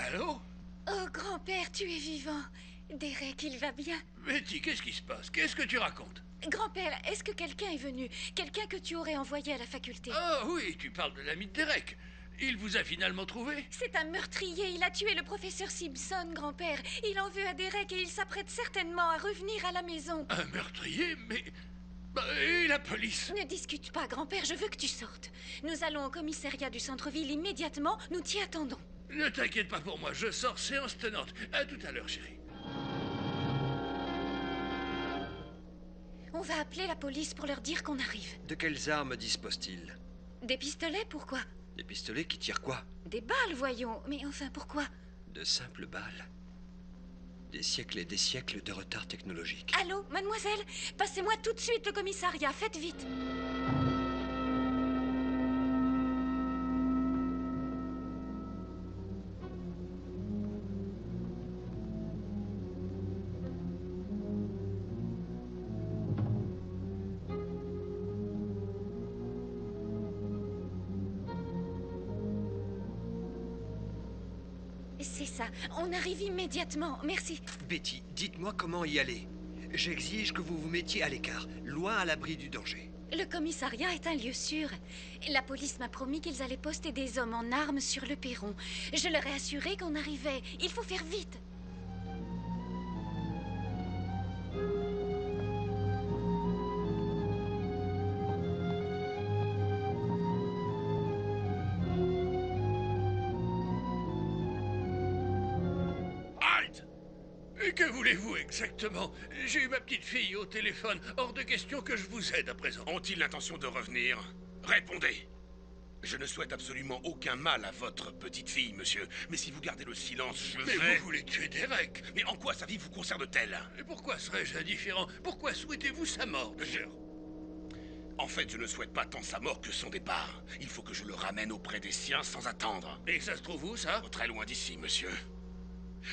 Allô? Oh, grand-père, tu es vivant. Derek, il va bien. Betty, qu'est-ce qui se passe? Qu'est-ce que tu racontes? Grand-père, est-ce que quelqu'un est venu? Quelqu'un que tu aurais envoyé à la faculté? Ah oui, tu parles de l'ami de Derek. Il vous a finalement trouvé? C'est un meurtrier. Il a tué le professeur Simpson, grand-père. Il en veut à Derek et il s'apprête certainement à revenir à la maison. Un meurtrier? Mais... et la police? Ne discute pas, grand-père. Je veux que tu sortes. Nous allons au commissariat du centre-ville immédiatement. Nous t'y attendons. Ne t'inquiète pas pour moi, je sors séance tenante. À tout à l'heure, chérie. On va appeler la police pour leur dire qu'on arrive. De quelles armes dispose-t-il? Des pistolets, pourquoi? Des pistolets qui tirent quoi? Des balles, voyons. Mais enfin, pourquoi? De simples balles. Des siècles et des siècles de retard technologique. Allô, mademoiselle? Passez-moi tout de suite le commissariat. Faites vite. C'est ça. On arrive immédiatement. Merci. Betty, dites-moi comment y aller. J'exige que vous vous mettiez à l'écart, loin à l'abri du danger. Le commissariat est un lieu sûr. La police m'a promis qu'ils allaient poster des hommes en armes sur le perron. Je leur ai assuré qu'on arrivait. Il faut faire vite. Halt! Et que voulez-vous exactement? J'ai eu ma petite fille au téléphone. Hors de question que je vous aide à présent. Ont-ils l'intention de revenir? Répondez. Je ne souhaite absolument aucun mal à votre petite fille, monsieur. Mais si vous gardez le silence, je Mais vais... vous voulez tuer Derek? Mais en quoi sa vie vous concerne-t-elle? Et pourquoi serais-je indifférent? Pourquoi souhaitez-vous sa mort, d'ailleurs? En fait, je ne souhaite pas tant sa mort que son départ. Il faut que je le ramène auprès des siens sans attendre. Et ça se trouve où, ça? Oh, très loin d'ici, monsieur.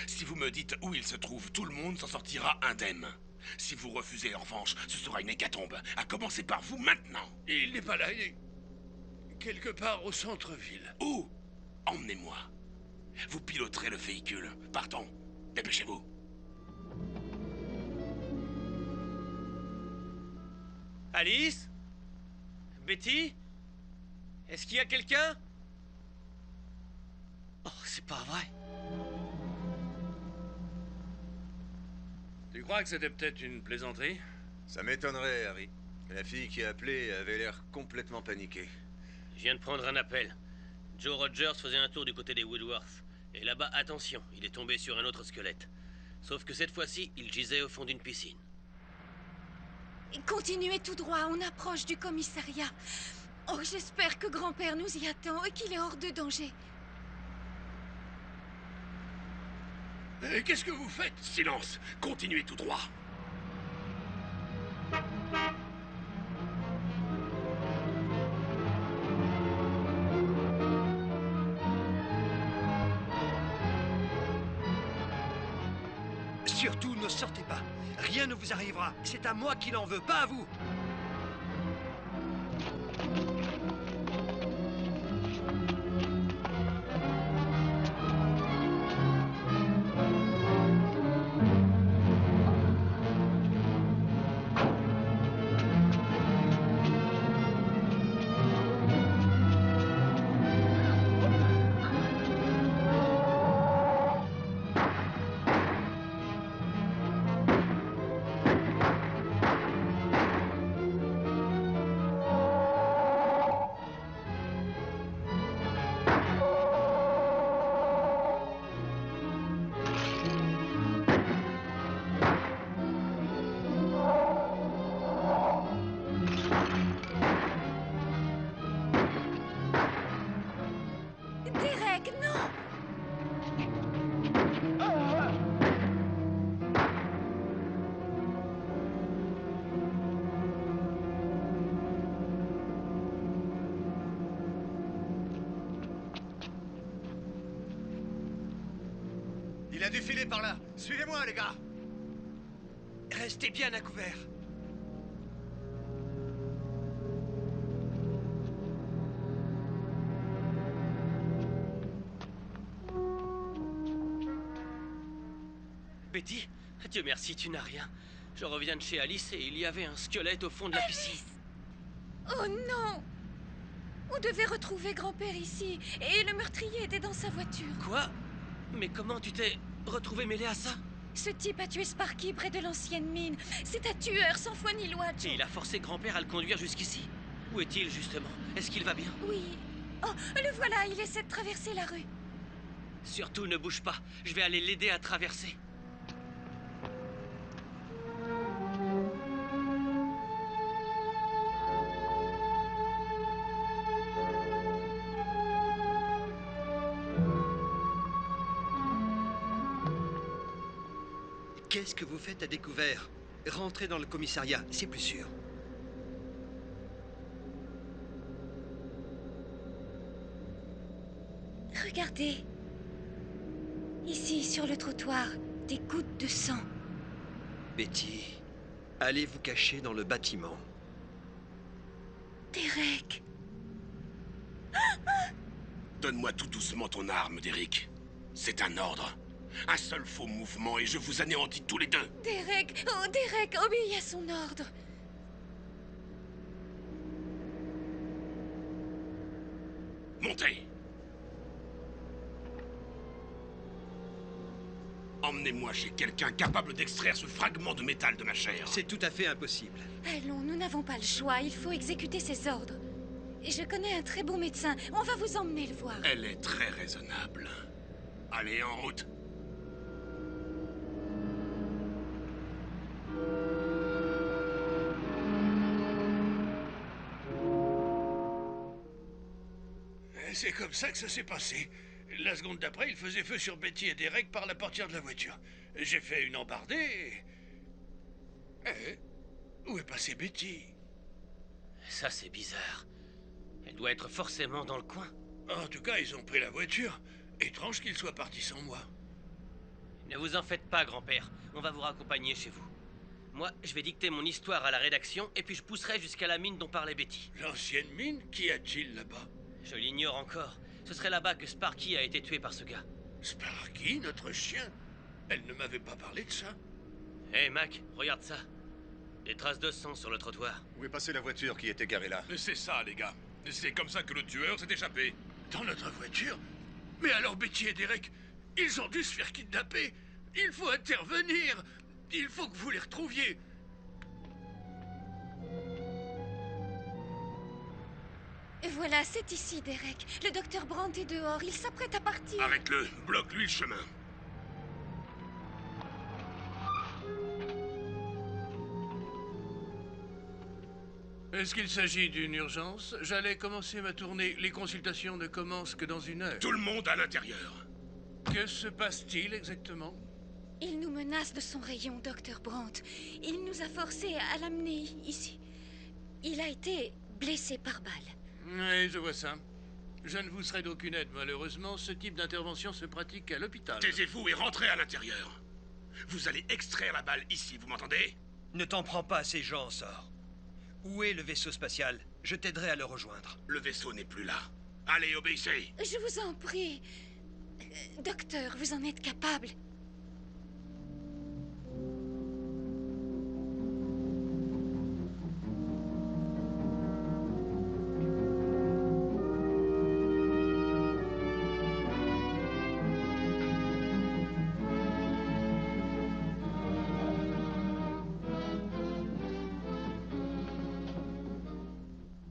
Si vous me dites où il se trouve, tout le monde s'en sortira indemne. Si vous refusez, en revanche, ce sera une hécatombe. À commencer par vous maintenant. Il n'est pas là, il est... quelque part au centre-ville. Où? Emmenez-moi. Vous piloterez le véhicule. Partons. Dépêchez-vous. Alice? Betty? Est-ce qu'il y a quelqu'un? Oh, c'est pas vrai. Tu crois que c'était peut-être une plaisanterie? Ça m'étonnerait, Harry. La fille qui a appelé avait l'air complètement paniquée. Je viens de prendre un appel. Joe Rogers faisait un tour du côté des Woodworth. Et là-bas, attention, il est tombé sur un autre squelette. Sauf que cette fois-ci, il gisait au fond d'une piscine. Continuez tout droit, on approche du commissariat. Oh, j'espère que grand-père nous y attend et qu'il est hors de danger. Qu'est-ce que vous faites? Silence! Continuez tout droit! Surtout, ne sortez pas. Rien ne vous arrivera. C'est à moi qu'il en veut, pas à vous. Derek, non! Il a dû filer par là. Suivez-moi, les gars. Restez bien à couvert. Betty, Dieu merci, tu n'as rien. Je reviens de chez Alice et il y avait un squelette au fond de la piscine. Oh non! On devait retrouver grand-père ici, et le meurtrier était dans sa voiture. Quoi? Mais comment tu t'es retrouvé mêlé à ça? Ce type a tué Sparky près de l'ancienne mine. C'est un tueur sans foi ni loi, Joe. Et il a forcé grand-père à le conduire jusqu'ici. Où est-il, justement? Est-ce qu'il va bien? Oui. Oh, le voilà, il essaie de traverser la rue. Surtout ne bouge pas. Je vais aller l'aider à traverser. Qu'est-ce que vous faites à découvert? Rentrez dans le commissariat, c'est plus sûr. Regardez. Ici, sur le trottoir, des gouttes de sang. Betty, allez vous cacher dans le bâtiment. Derek. Donne-moi tout doucement ton arme, Derek. C'est un ordre. Un seul faux mouvement et je vous anéantis tous les deux. Derek, oh Derek, obéis à son ordre. Montez. Emmenez-moi chez quelqu'un capable d'extraire ce fragment de métal de ma chair. C'est tout à fait impossible. Allons, nous n'avons pas le choix, il faut exécuter ses ordres. Et je connais un très bon médecin, on va vous emmener le voir. Elle est très raisonnable. Allez, en route. C'est comme ça que ça s'est passé. La seconde d'après, il faisait feu sur Betty et Derek par la portière de la voiture. J'ai fait une embardée et... où est passée Betty? Ça, c'est bizarre. Elle doit être forcément dans le coin. En tout cas, ils ont pris la voiture. Étrange qu'ils soient partis sans moi. Ne vous en faites pas, grand-père. On va vous raccompagner chez vous. Moi, je vais dicter mon histoire à la rédaction et puis je pousserai jusqu'à la mine dont parlait Betty. L'ancienne mine? Qu'y a-t-il là-bas? Je l'ignore encore. Ce serait là-bas que Sparky a été tué par ce gars. Sparky, notre chien? Elle ne m'avait pas parlé de ça. Hé, Mac, regarde ça. Des traces de sang sur le trottoir. Où est passée la voiture qui était garée là? C'est ça, les gars. C'est comme ça que le tueur s'est échappé. Dans notre voiture? Mais alors Betty et Derek, ils ont dû se faire kidnapper. Il faut intervenir. Il faut que vous les retrouviez. Voilà, c'est ici, Derek. Le docteur Brandt est dehors. Il s'apprête à partir. Arrête-le, bloque-lui le chemin. Est-ce qu'il s'agit d'une urgence? J'allais commencer ma tournée. Les consultations ne commencent que dans 1 heure. Tout le monde à l'intérieur. Que se passe-t-il exactement? Il nous menace de son rayon, docteur Brandt. Il nous a forcés à l'amener ici. Il a été blessé par balle. Oui, je vois ça. Je ne vous serai d'aucune aide, malheureusement. Ce type d'intervention se pratique à l'hôpital. Taisez-vous et rentrez à l'intérieur. Vous allez extraire la balle ici, vous m'entendez? Ne t'en prends pas à ces gens, Sor. Où est le vaisseau spatial? Je t'aiderai à le rejoindre. Le vaisseau n'est plus là. Allez, obéissez. Je vous en prie. Docteur, vous en êtes capable.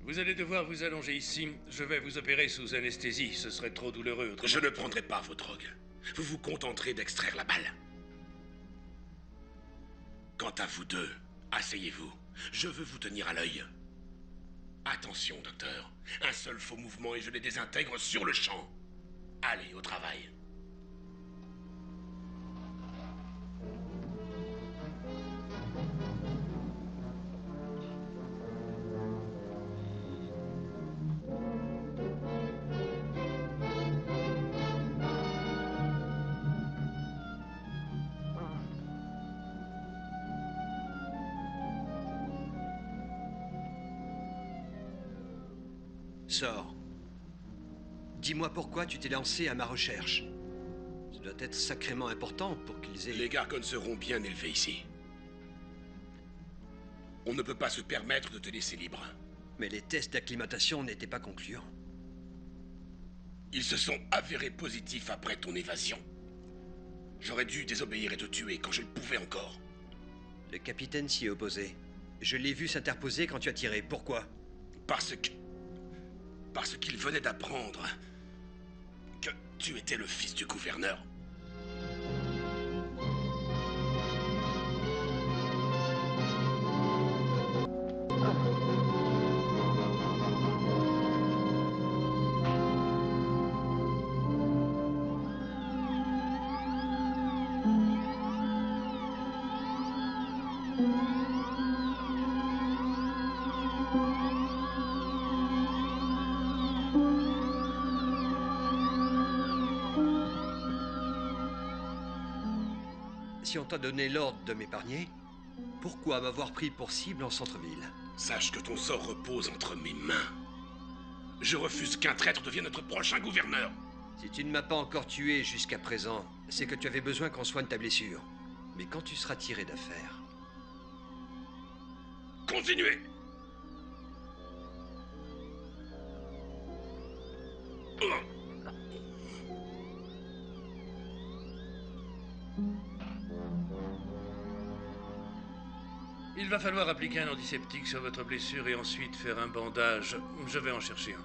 Vous allez devoir vous allonger ici. Je vais vous opérer sous anesthésie. Ce serait trop douloureux autrement. Je ne prendrai pas vos drogues. Vous vous contenterez d'extraire la balle. Quant à vous deux, asseyez-vous. Je veux vous tenir à l'œil. Attention, docteur. Un seul faux mouvement et je les désintègre sur le champ. Allez, au travail. Sors. Dis-moi pourquoi tu t'es lancé à ma recherche. Ça doit être sacrément important pour qu'ils aient... Les Gargones seront bien élevés ici. On ne peut pas se permettre de te laisser libre. Mais les tests d'acclimatation n'étaient pas concluants. Ils se sont avérés positifs après ton évasion. J'aurais dû désobéir et te tuer quand je le pouvais encore. Le capitaine s'y est opposé. Je l'ai vu s'interposer quand tu as tiré. Pourquoi? Parce qu'il venait d'apprendre que tu étais le fils du gouverneur. Si on t'a donné l'ordre de m'épargner, pourquoi m'avoir pris pour cible en centre-ville? Sache que ton sort repose entre mes mains. Je refuse qu'un traître devienne notre prochain gouverneur. Si tu ne m'as pas encore tué jusqu'à présent, c'est que tu avais besoin qu'on soigne ta blessure. Mais quand tu seras tiré d'affaire... Continuez! Il va falloir appliquer un antiseptique sur votre blessure et ensuite faire un bandage. Je vais en chercher un.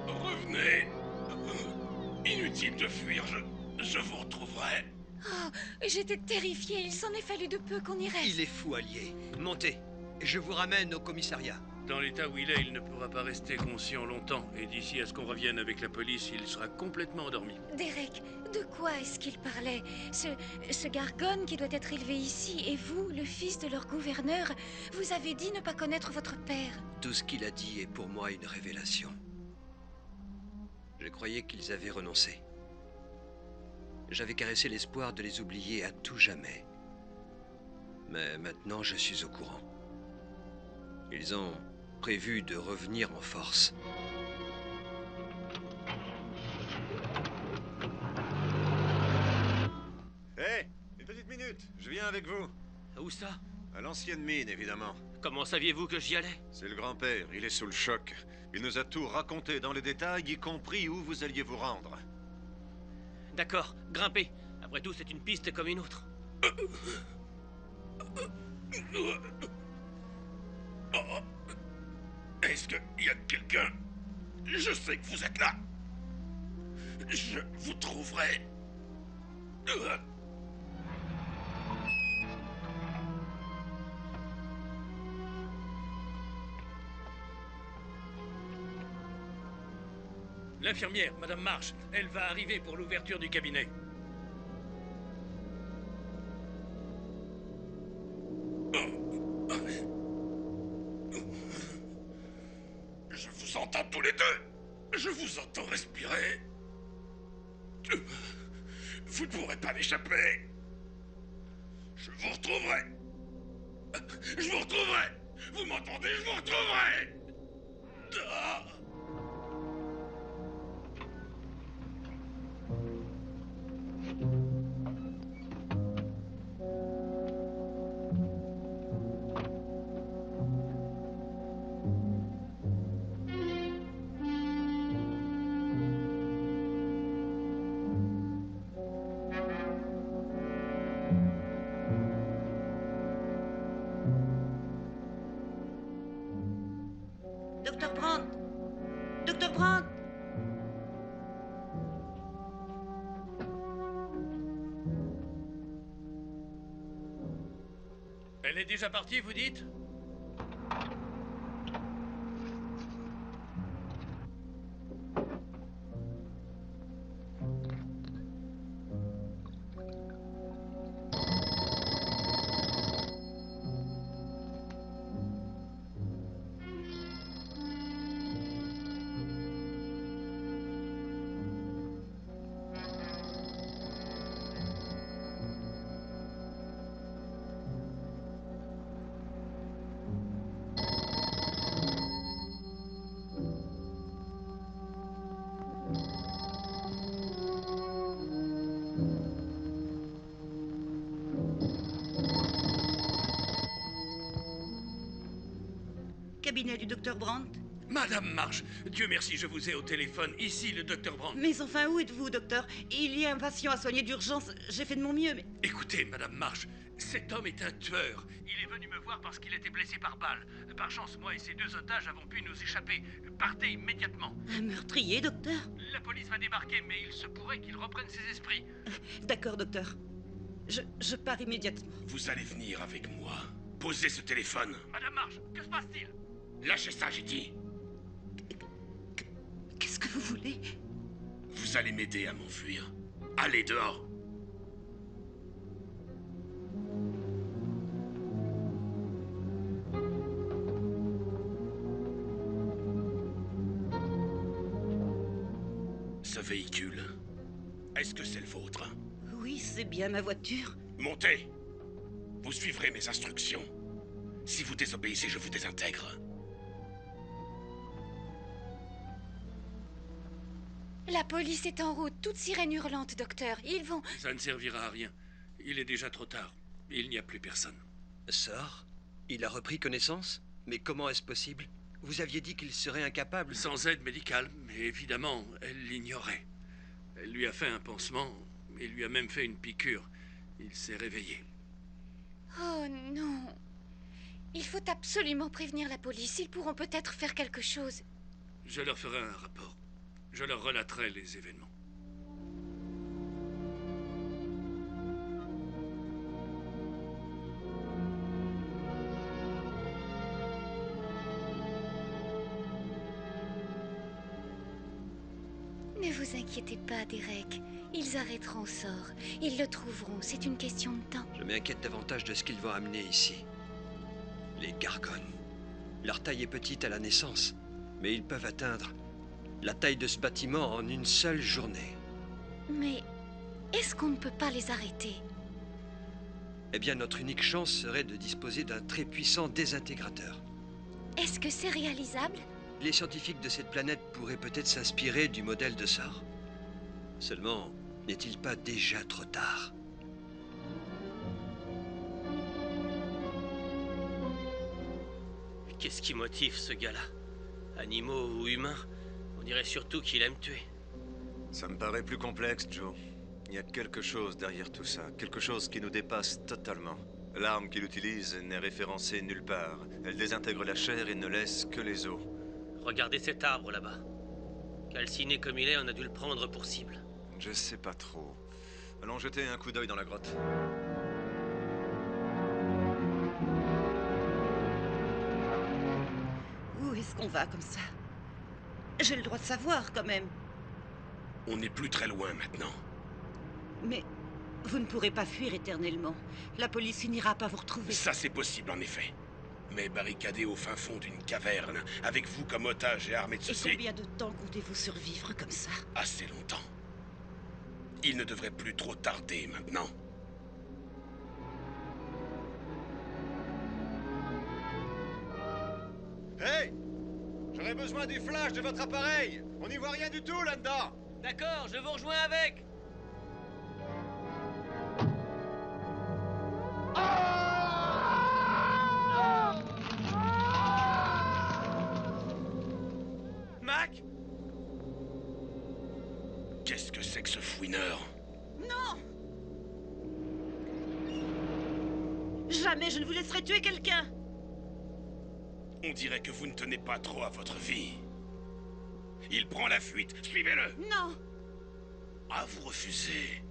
Revenez. Inutile de fuir, je vous retrouverai. Oh, j'étais terrifiée. Il s'en est fallu de peu qu'on y reste. Il est fou, allié. Montez. Je vous ramène au commissariat. Dans l'état où il est, il ne pourra pas rester conscient longtemps. Et d'ici à ce qu'on revienne avec la police, il sera complètement endormi. Derek, de quoi est-ce qu'il parlait? Ce Gargone qui doit être élevé ici, et vous, le fils de leur gouverneur, vous avez dit ne pas connaître votre père. Tout ce qu'il a dit est pour moi une révélation. Je croyais qu'ils avaient renoncé. J'avais caressé l'espoir de les oublier à tout jamais. Mais maintenant, je suis au courant. Ils ont prévu de revenir en force. Hé, une petite minute, je viens avec vous. Où ça? À l'ancienne mine, évidemment. Comment saviez-vous que j'y allais? C'est le grand-père, il est sous le choc. Il nous a tout raconté dans les détails, y compris où vous alliez vous rendre. D'accord, grimpez. Après tout, c'est une piste comme une autre. Est-ce qu'il y a quelqu'un? Je sais que vous êtes là. Je vous trouverai. L'infirmière, Madame Marsh, elle va arriver pour l'ouverture du cabinet. Je vous entends tous les deux. Je vous entends respirer. Vous ne pourrez pas m'échapper. Je vous retrouverai. Je vous retrouverai. Vous m'entendez? Je vous retrouverai. Ah. Docteur Brandt! Docteur Brandt! Elle est déjà partie, vous dites? Cabinet du docteur Brandt? Madame Marsh, Dieu merci, je vous ai au téléphone. Ici, le docteur Brandt. Mais enfin, où êtes-vous, docteur? Il y a un patient à soigner d'urgence. J'ai fait de mon mieux, mais... Écoutez, Madame Marsh, cet homme est un tueur. Il est venu me voir parce qu'il était blessé par balle. Par chance, moi et ces deux otages avons pu nous échapper. Partez immédiatement. Un meurtrier, docteur? La police va débarquer, mais il se pourrait qu'il reprenne ses esprits. D'accord, docteur. Je pars immédiatement. Vous allez venir avec moi. Posez ce téléphone. Madame Marsh, que se passe-t-il? Lâchez ça, j'ai dit. Qu'est-ce que vous voulez? Vous allez m'aider à m'enfuir. Allez dehors. Ce véhicule, est-ce que c'est le vôtre? Oui, c'est bien ma voiture. Montez. Vous suivrez mes instructions. Si vous désobéissez, je vous désintègre. La police est en route, toute sirène hurlante, docteur. Ils vont... Ça ne servira à rien. Il est déjà trop tard. Il n'y a plus personne. Sort? Il a repris connaissance? Mais comment est-ce possible? Vous aviez dit qu'il serait incapable. Sans aide médicale, mais évidemment, elle l'ignorait. Elle lui a fait un pansement et lui a même fait une piqûre. Il s'est réveillé. Oh non. Il faut absolument prévenir la police. Ils pourront peut-être faire quelque chose. Je leur ferai un rapport. Je leur relaterai les événements. Ne vous inquiétez pas, Derek. Ils arrêteront sort. Ils le trouveront. C'est une question de temps. Je m'inquiète davantage de ce qu'ils vont amener ici. Les Gargones. Leur taille est petite à la naissance, mais ils peuvent atteindre la taille de ce bâtiment en une seule journée. Mais est-ce qu'on ne peut pas les arrêter? Eh bien, notre unique chance serait de disposer d'un très puissant désintégrateur. Est-ce que c'est réalisable? Les scientifiques de cette planète pourraient peut-être s'inspirer du modèle de SAR. Seulement, n'est-il pas déjà trop tard? Qu'est-ce qui motive ce gars-là? Animaux ou humains? On dirait surtout qu'il aime tuer. Ça me paraît plus complexe, Joe. Il y a quelque chose derrière tout ça, quelque chose qui nous dépasse totalement. L'arme qu'il utilise n'est référencée nulle part. Elle désintègre la chair et ne laisse que les os. Regardez cet arbre là-bas. Calciné comme il est, on a dû le prendre pour cible. Je sais pas trop. Allons jeter un coup d'œil dans la grotte. Où est-ce qu'on va comme ça? J'ai le droit de savoir quand même. On n'est plus très loin maintenant. Mais vous ne pourrez pas fuir éternellement. La police finira par vous retrouver. Ça, c'est possible, en effet. Mais barricadé au fin fond d'une caverne, avec vous comme otage et armé de Et ceci... combien de temps comptez-vous survivre comme ça? Assez longtemps. Il ne devrait plus trop tarder maintenant. Hey! J'aurais besoin du flash de votre appareil! On n'y voit rien du tout là-dedans! D'accord, je vous rejoins avec. Mac! Qu'est-ce que c'est que ce fouineur? Non! Jamais je ne vous laisserai tuer quelqu'un! On dirait que vous ne tenez pas trop à votre vie. Il prend la fuite, suivez-le! Non! Ah, vous refusez.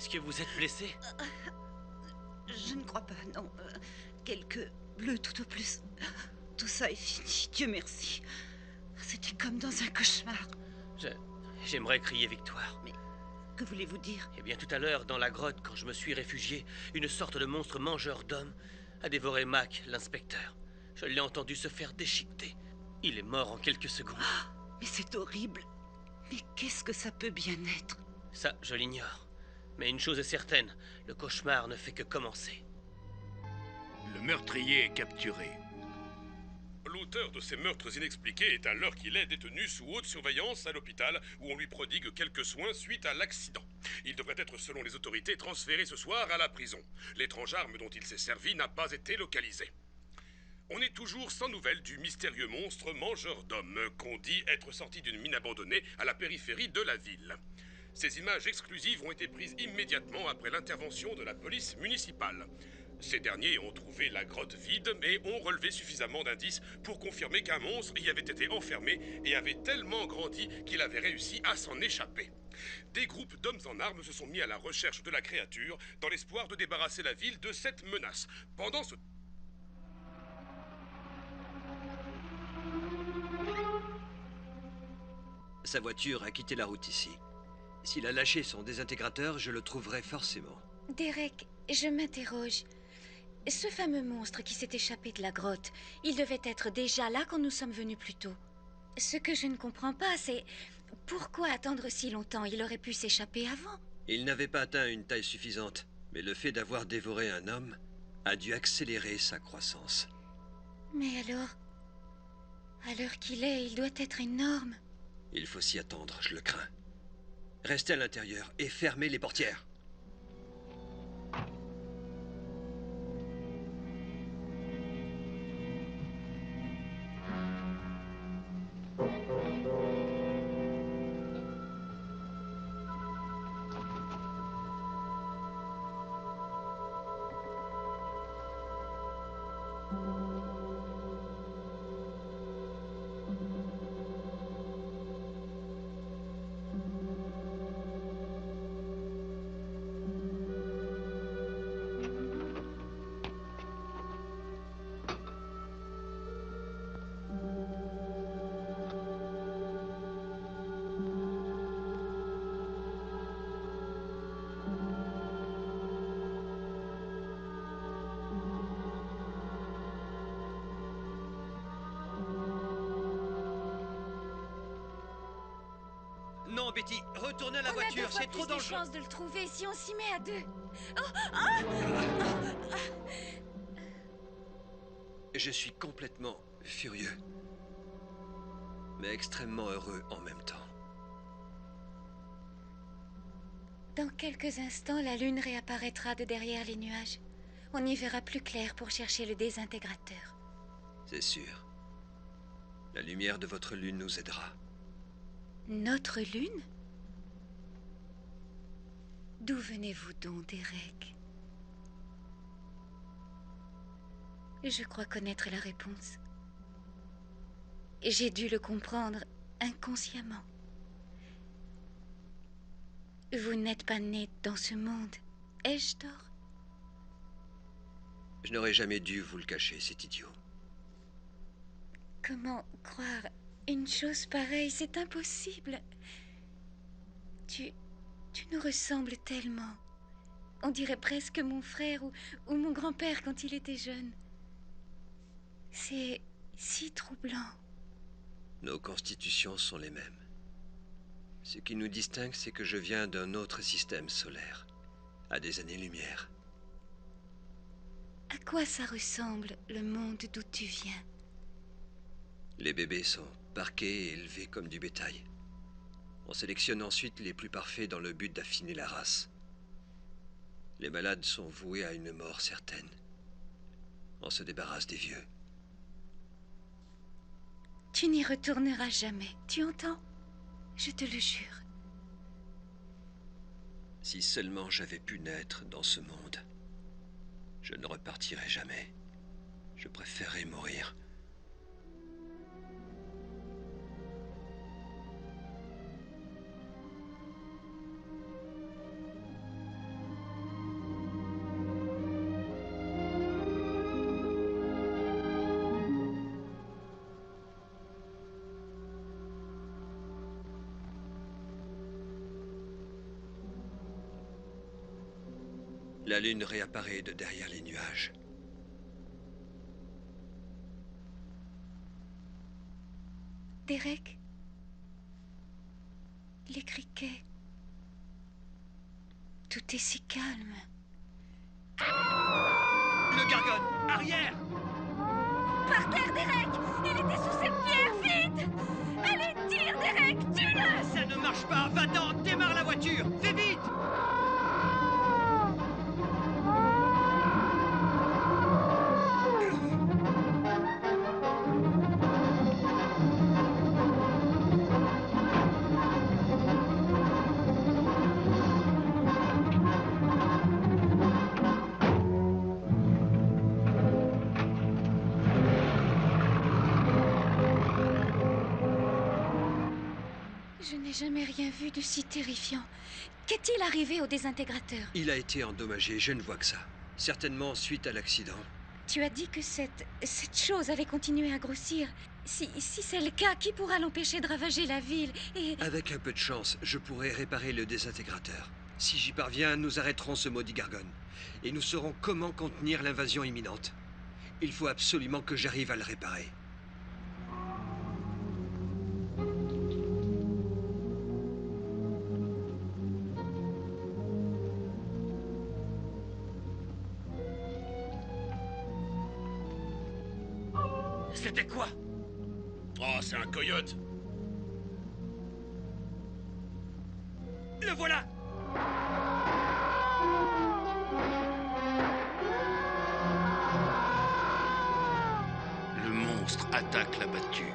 Est-ce que vous êtes blessé? Je ne crois pas, non. Quelques bleus tout au plus. Tout ça est fini, Dieu merci. C'était comme dans un cauchemar. J'aimerais crier victoire. Mais que voulez-vous dire? Eh bien, tout à l'heure, dans la grotte, quand je me suis réfugié, une sorte de monstre mangeur d'hommes a dévoré Mac, l'inspecteur. Je l'ai entendu se faire déchiqueter. Il est mort en quelques secondes. Mais c'est horrible. Mais qu'est-ce que ça peut bien être? Ça, je l'ignore. Mais une chose est certaine, le cauchemar ne fait que commencer. Le meurtrier est capturé. L'auteur de ces meurtres inexpliqués est à l'heure qu'il est détenu sous haute surveillance à l'hôpital où on lui prodigue quelques soins suite à l'accident. Il devrait être, selon les autorités, transféré ce soir à la prison. L'étrange arme dont il s'est servi n'a pas été localisée. On est toujours sans nouvelles du mystérieux monstre mangeur d'hommes qu'on dit être sorti d'une mine abandonnée à la périphérie de la ville. Ces images exclusives ont été prises immédiatement après l'intervention de la police municipale. Ces derniers ont trouvé la grotte vide, mais ont relevé suffisamment d'indices pour confirmer qu'un monstre y avait été enfermé et avait tellement grandi qu'il avait réussi à s'en échapper. Des groupes d'hommes en armes se sont mis à la recherche de la créature dans l'espoir de débarrasser la ville de cette menace. Pendant ce Sa voiture a quitté la route ici. S'il a lâché son désintégrateur, je le trouverai forcément. Derek, je m'interroge. Ce fameux monstre qui s'est échappé de la grotte, il devait être déjà là quand nous sommes venus plus tôt. Ce que je ne comprends pas, c'est... Pourquoi attendre si longtemps? Il aurait pu s'échapper avant. Il n'avait pas atteint une taille suffisante, mais le fait d'avoir dévoré un homme a dû accélérer sa croissance. Mais alors... À l'heure qu'il est, il doit être énorme. Il faut s'y attendre, je le crains. Restez à l'intérieur et fermez les portières. Non, Betty, retournez à la voiture, c'est trop dangereux. On a 2 fois plus de chances de le trouver si on s'y met à 2. Je suis complètement furieux, mais extrêmement heureux en même temps. Dans quelques instants, la lune réapparaîtra de derrière les nuages. On y verra plus clair pour chercher le désintégrateur. C'est sûr. La lumière de votre lune nous aidera. Notre lune? D'où venez-vous donc, Derek? Je crois connaître la réponse. J'ai dû le comprendre inconsciemment. Vous n'êtes pas né dans ce monde, ai-je tort? Je n'aurais jamais dû vous le cacher, c'est idiot. Comment croire une chose pareille? C'est impossible. Tu nous ressembles tellement. On dirait presque mon frère ou mon grand-père quand il était jeune. C'est si troublant. Nos constitutions sont les mêmes. Ce qui nous distingue, c'est que je viens d'un autre système solaire, à des années-lumière. À quoi ça ressemble, le monde d'où tu viens? Les bébés sont parqués et élevés comme du bétail. On sélectionne ensuite les plus parfaits dans le but d'affiner la race. Les malades sont voués à une mort certaine. On se débarrasse des vieux. Tu n'y retourneras jamais, tu entends? Je te le jure. Si seulement j'avais pu naître dans ce monde, je ne repartirais jamais. Je préférerais mourir. La lune réapparaît de derrière les nuages. Derek? Les criquets. Tout est si calme. Le Gargone! Arrière! Par terre, Derek! Il était sous cette pierre, vite! Allez, tire, Derek! Tue-le! Ça ne marche pas! Va-t'en! Démarre la voiture! Fais vite! Je n'ai jamais rien vu de si terrifiant. Qu'est-il arrivé au désintégrateur? Il a été endommagé, je ne vois que ça. Certainement suite à l'accident. Tu as dit que cette chose allait continuer à grossir. Si c'est le cas, qui pourra l'empêcher de ravager la ville et... Avec un peu de chance, je pourrais réparer le désintégrateur. Si j'y parviens, nous arrêterons ce maudit Gargone. Et nous saurons comment contenir l'invasion imminente. Il faut absolument que j'arrive à le réparer. C'était quoi? Oh, c'est un coyote. Le voilà! Le monstre attaque la battue.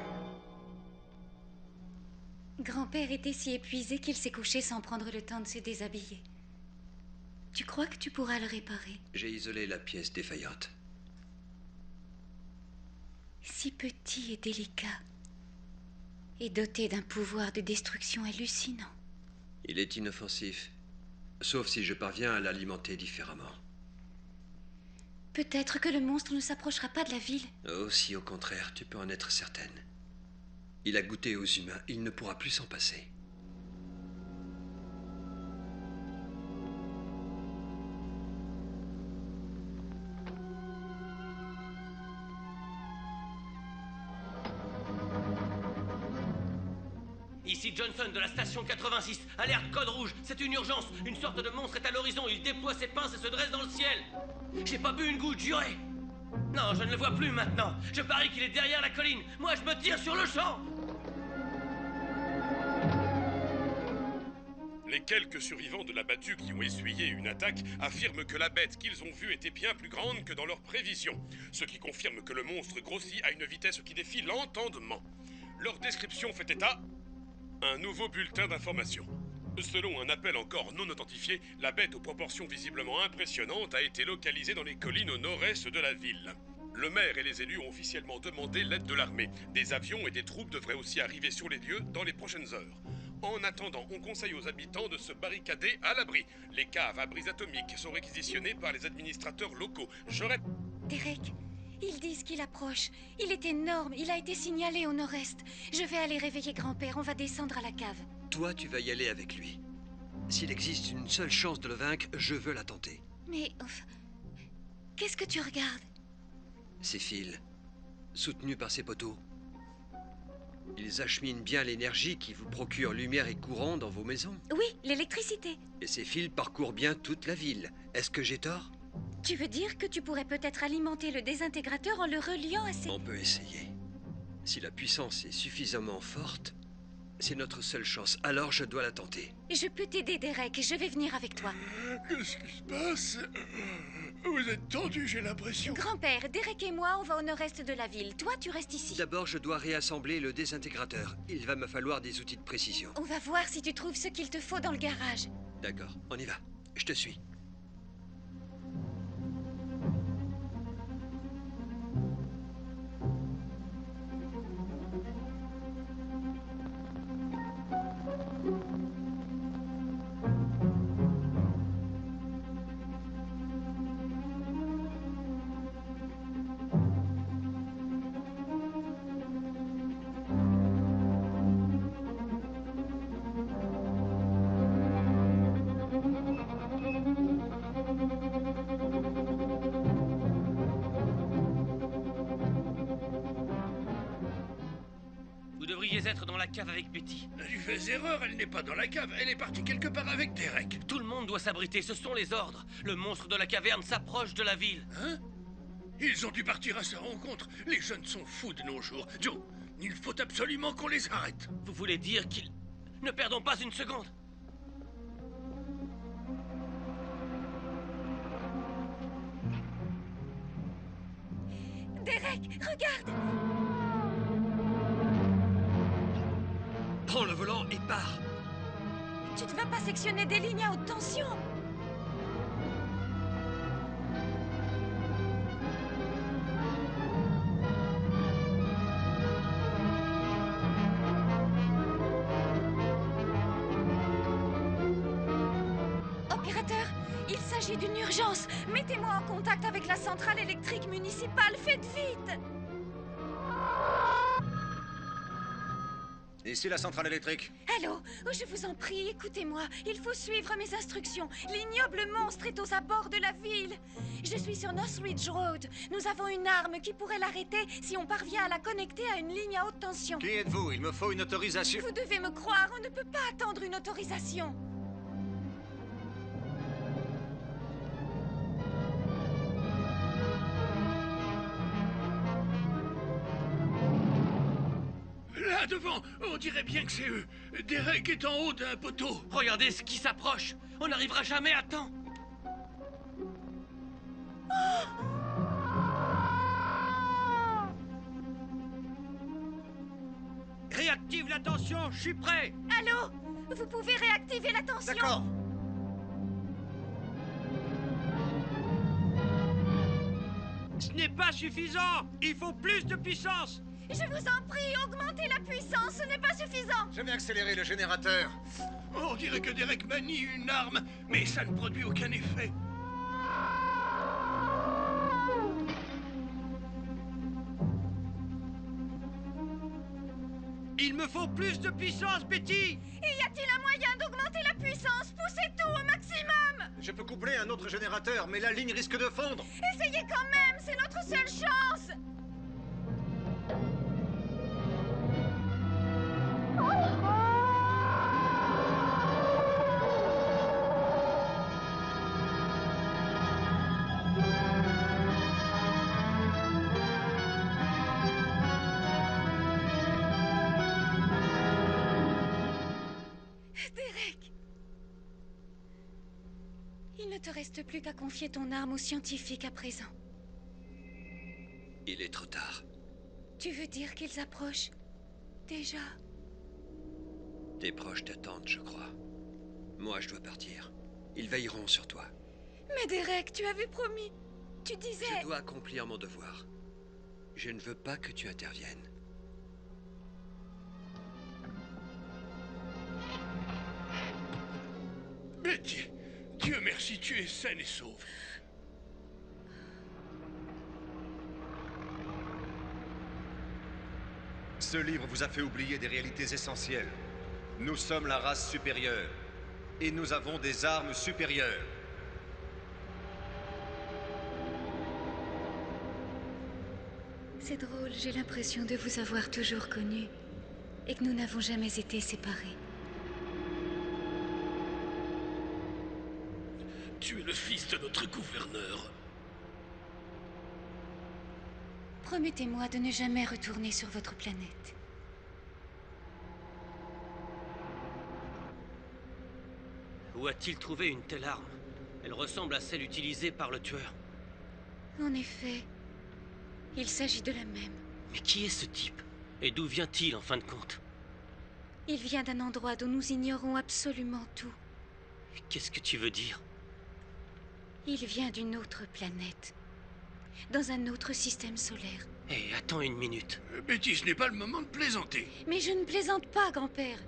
Grand-père était si épuisé qu'il s'est couché sans prendre le temps de se déshabiller. Tu crois que tu pourras le réparer? J'ai isolé la pièce défaillante. Si petit et délicat, et doté d'un pouvoir de destruction hallucinant. Il est inoffensif, sauf si je parviens à l'alimenter différemment. Peut-être que le monstre ne s'approchera pas de la ville. Oh, si au contraire, tu peux en être certaine. Il a goûté aux humains, il ne pourra plus s'en passer. Ici Johnson de la station 86. Alerte code rouge. C'est une urgence. Une sorte de monstre est à l'horizon. Il déploie ses pinces et se dresse dans le ciel. J'ai pas bu une goutte, juré. Non, je ne le vois plus maintenant. Je parie qu'il est derrière la colline. Moi, je me tire sur le champ. Les quelques survivants de la battue qui ont essuyé une attaque affirment que la bête qu'ils ont vue était bien plus grande que dans leurs prévisions, ce qui confirme que le monstre grossit à une vitesse qui défie l'entendement. Leur description fait état un nouveau bulletin d'information. Selon un appel encore non authentifié, la bête aux proportions visiblement impressionnantes a été localisée dans les collines au nord-est de la ville. Le maire et les élus ont officiellement demandé l'aide de l'armée. Des avions et des troupes devraient aussi arriver sur les lieux dans les prochaines heures. En attendant, on conseille aux habitants de se barricader à l'abri. Les caves à brise atomique sont réquisitionnées par les administrateurs locaux. Derek, ils disent qu'il approche. Il est énorme, il a été signalé au nord-est. Je vais aller réveiller grand-père, on va descendre à la cave. Toi, tu vas y aller avec lui. S'il existe une seule chance de le vaincre, je veux la tenter. Mais, enfin, qu'est-ce que tu regardes? Ces fils, soutenus par ces poteaux, ils acheminent bien l'énergie qui vous procure lumière et courant dans vos maisons. Oui, l'électricité. Et ces fils parcourent bien toute la ville. Est-ce que j'ai tort? Tu veux dire que tu pourrais peut-être alimenter le désintégrateur en le reliant à ces... On peut essayer. Si la puissance est suffisamment forte, c'est notre seule chance. Alors je dois la tenter. Je peux t'aider, Derek. Je vais venir avec toi. Qu'est-ce qui se passe? Vous êtes tendu, j'ai l'impression. Grand-père, Derek et moi, on va au nord-est de la ville. Toi, tu restes ici. D'abord, je dois réassembler le désintégrateur. Il va me falloir des outils de précision. On va voir si tu trouves ce qu'il te faut dans le garage. D'accord, on y va. Je te suis. Être dans la cave avec Betty. Tu fais erreur, elle n'est pas dans la cave, elle est partie quelque part avec Derek. Tout le monde doit s'abriter, ce sont les ordres. Le monstre de la caverne s'approche de la ville. Hein? Ils ont dû partir à sa rencontre. Les jeunes sont fous de nos jours. Joe, il faut absolument qu'on les arrête. Vous voulez dire qu'ils... Ne perdons pas une seconde. Derek, regarde! Prends le volant et pars. Tu ne vas pas sectionner des lignes à haute tension. Opérateur, il s'agit d'une urgence. Mettez-moi en contact avec la centrale électrique municipale. Faites vite! Ici la centrale électrique. Allô? Oh, je vous en prie, écoutez-moi. Il faut suivre mes instructions. L'ignoble monstre est aux abords de la ville. Je suis sur Northridge Road. Nous avons une arme qui pourrait l'arrêter si on parvient à la connecter à une ligne à haute tension. Qui êtes-vous? Il me faut une autorisation. Vous devez me croire, on ne peut pas attendre une autorisation. Là devant, on dirait bien que c'est eux. Derek est en haut d'un poteau. Regardez ce qui s'approche. On n'arrivera jamais à temps. Réactive la tension, je suis prêt. Allô? Vous pouvez réactiver la tension? D'accord. Ce n'est pas suffisant. Il faut plus de puissance. Je vous en prie, augmentez la puissance, ce n'est pas suffisant. Je vais accélérer le générateur. On dirait que Derek manie une arme, mais ça ne produit aucun effet. Il me faut plus de puissance, Betty. Y a-t-il un moyen d'augmenter la puissance? Poussez tout au maximum. Je peux coupler un autre générateur, mais la ligne risque de fondre. Essayez quand même, c'est notre seule chance. Derek, il ne te reste plus qu'à confier ton arme aux scientifiques à présent. Il est trop tard. Tu veux dire qu'ils approchent? Déjà? Tes proches t'attendent, je crois. Moi, je dois partir. Ils veilleront sur toi. Mais Derek, tu avais promis. Tu disais... Je dois accomplir mon devoir. Je ne veux pas que tu interviennes. Betty, Dieu merci, tu es saine et sauve. Ce livre vous a fait oublier des réalités essentielles. Nous sommes la race supérieure. Et nous avons des armes supérieures. C'est drôle, j'ai l'impression de vous avoir toujours connu. Et que nous n'avons jamais été séparés. Tu es le fils de notre gouverneur. Promettez-moi de ne jamais retourner sur votre planète. Où a-t-il trouvé une telle arme? Elle ressemble à celle utilisée par le tueur. En effet, il s'agit de la même. Mais qui est ce type? Et d'où vient-il en fin de compte? Il vient d'un endroit dont nous ignorons absolument tout. Qu'est-ce que tu veux dire? Il vient d'une autre planète. Dans un autre système solaire. Hé, attends une minute. Betty, ce n'est pas le moment de plaisanter. Mais je ne plaisante pas, grand-père.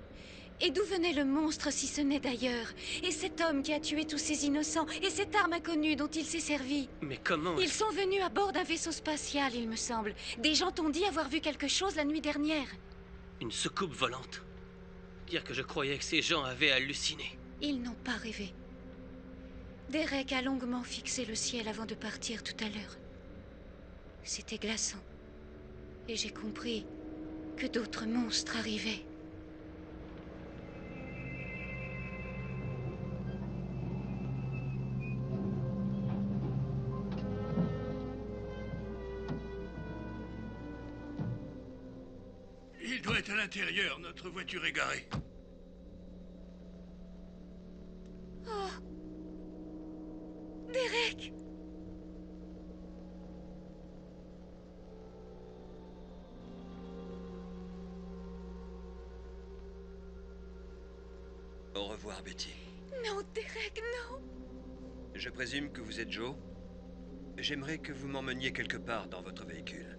Et d'où venait le monstre si ce n'est d'ailleurs? Et cet homme qui a tué tous ces innocents? Et cette arme inconnue dont il s'est servi? Mais comment? Ils sont venus à bord d'un vaisseau spatial, il me semble. Des gens t'ont dit avoir vu quelque chose la nuit dernière. Une soucoupe volante. Dire que je croyais que ces gens avaient halluciné. Ils n'ont pas rêvé. Derek a longuement fixé le ciel avant de partir tout à l'heure. C'était glaçant. Et j'ai compris que d'autres monstres arrivaient. Il doit être à l'intérieur, notre voiture est garée. Oh! Derek! Au revoir, Betty. Non, Derek, non! Je présume que vous êtes Joe. J'aimerais que vous m'emmeniez quelque part dans votre véhicule.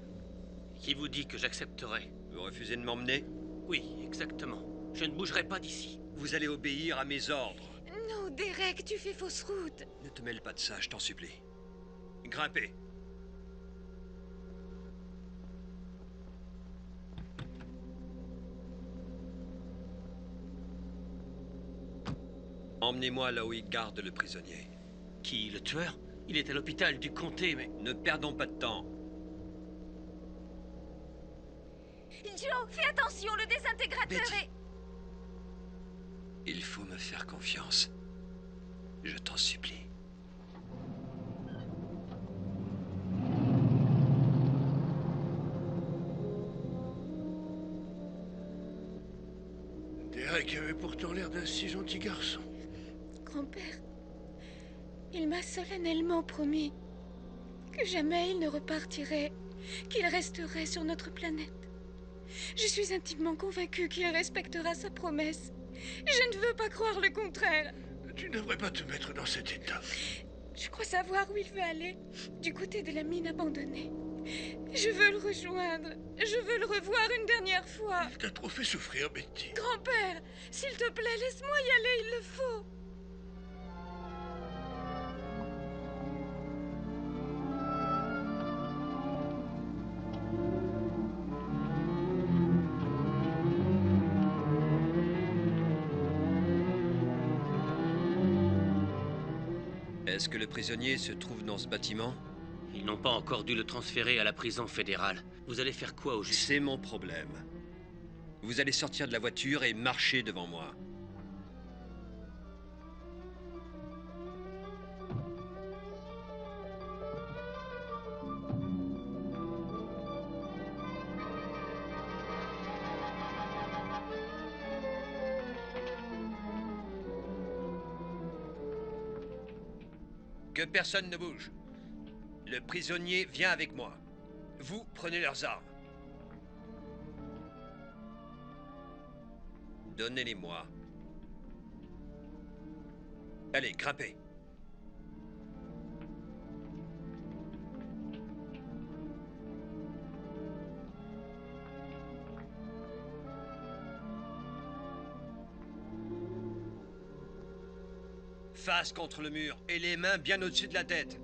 Qui vous dit que j'accepterai? Vous refusez de m'emmener? Oui, exactement. Je ne bougerai pas d'ici. Vous allez obéir à mes ordres. Non, Derek, tu fais fausse route. Ne te mêle pas de ça, je t'en supplie. Grimpez. Emmenez-moi là où il garde le prisonnier. Qui, le tueur? Il est à l'hôpital du comté, mais... Ne perdons pas de temps. Joe, fais attention, le désintégrateur Betty. est... Il faut me faire confiance. Je t'en supplie. Derek avait pourtant l'air d'un si gentil garçon. Grand-père, il m'a solennellement promis que jamais il ne repartirait, qu'il resterait sur notre planète. Je suis intimement convaincue qu'il respectera sa promesse. Je ne veux pas croire le contraire. Tu ne devrais pas te mettre dans cet état. Je crois savoir où il veut aller, du côté de la mine abandonnée. Je veux le rejoindre. Je veux le revoir une dernière fois. Il t'a trop fait souffrir, Betty. Grand-père, s'il te plaît, laisse-moi y aller, il le faut. Est-ce que le prisonnier se trouve dans ce bâtiment? Ils n'ont pas encore dû le transférer à la prison fédérale. Vous allez faire quoi au juste? C'est mon problème. Vous allez sortir de la voiture et marcher devant moi. Que personne ne bouge. Le prisonnier vient avec moi. Vous prenez leurs armes. Donnez-les-moi. Allez, grimpez. Face contre le mur et les mains bien au-dessus de la tête.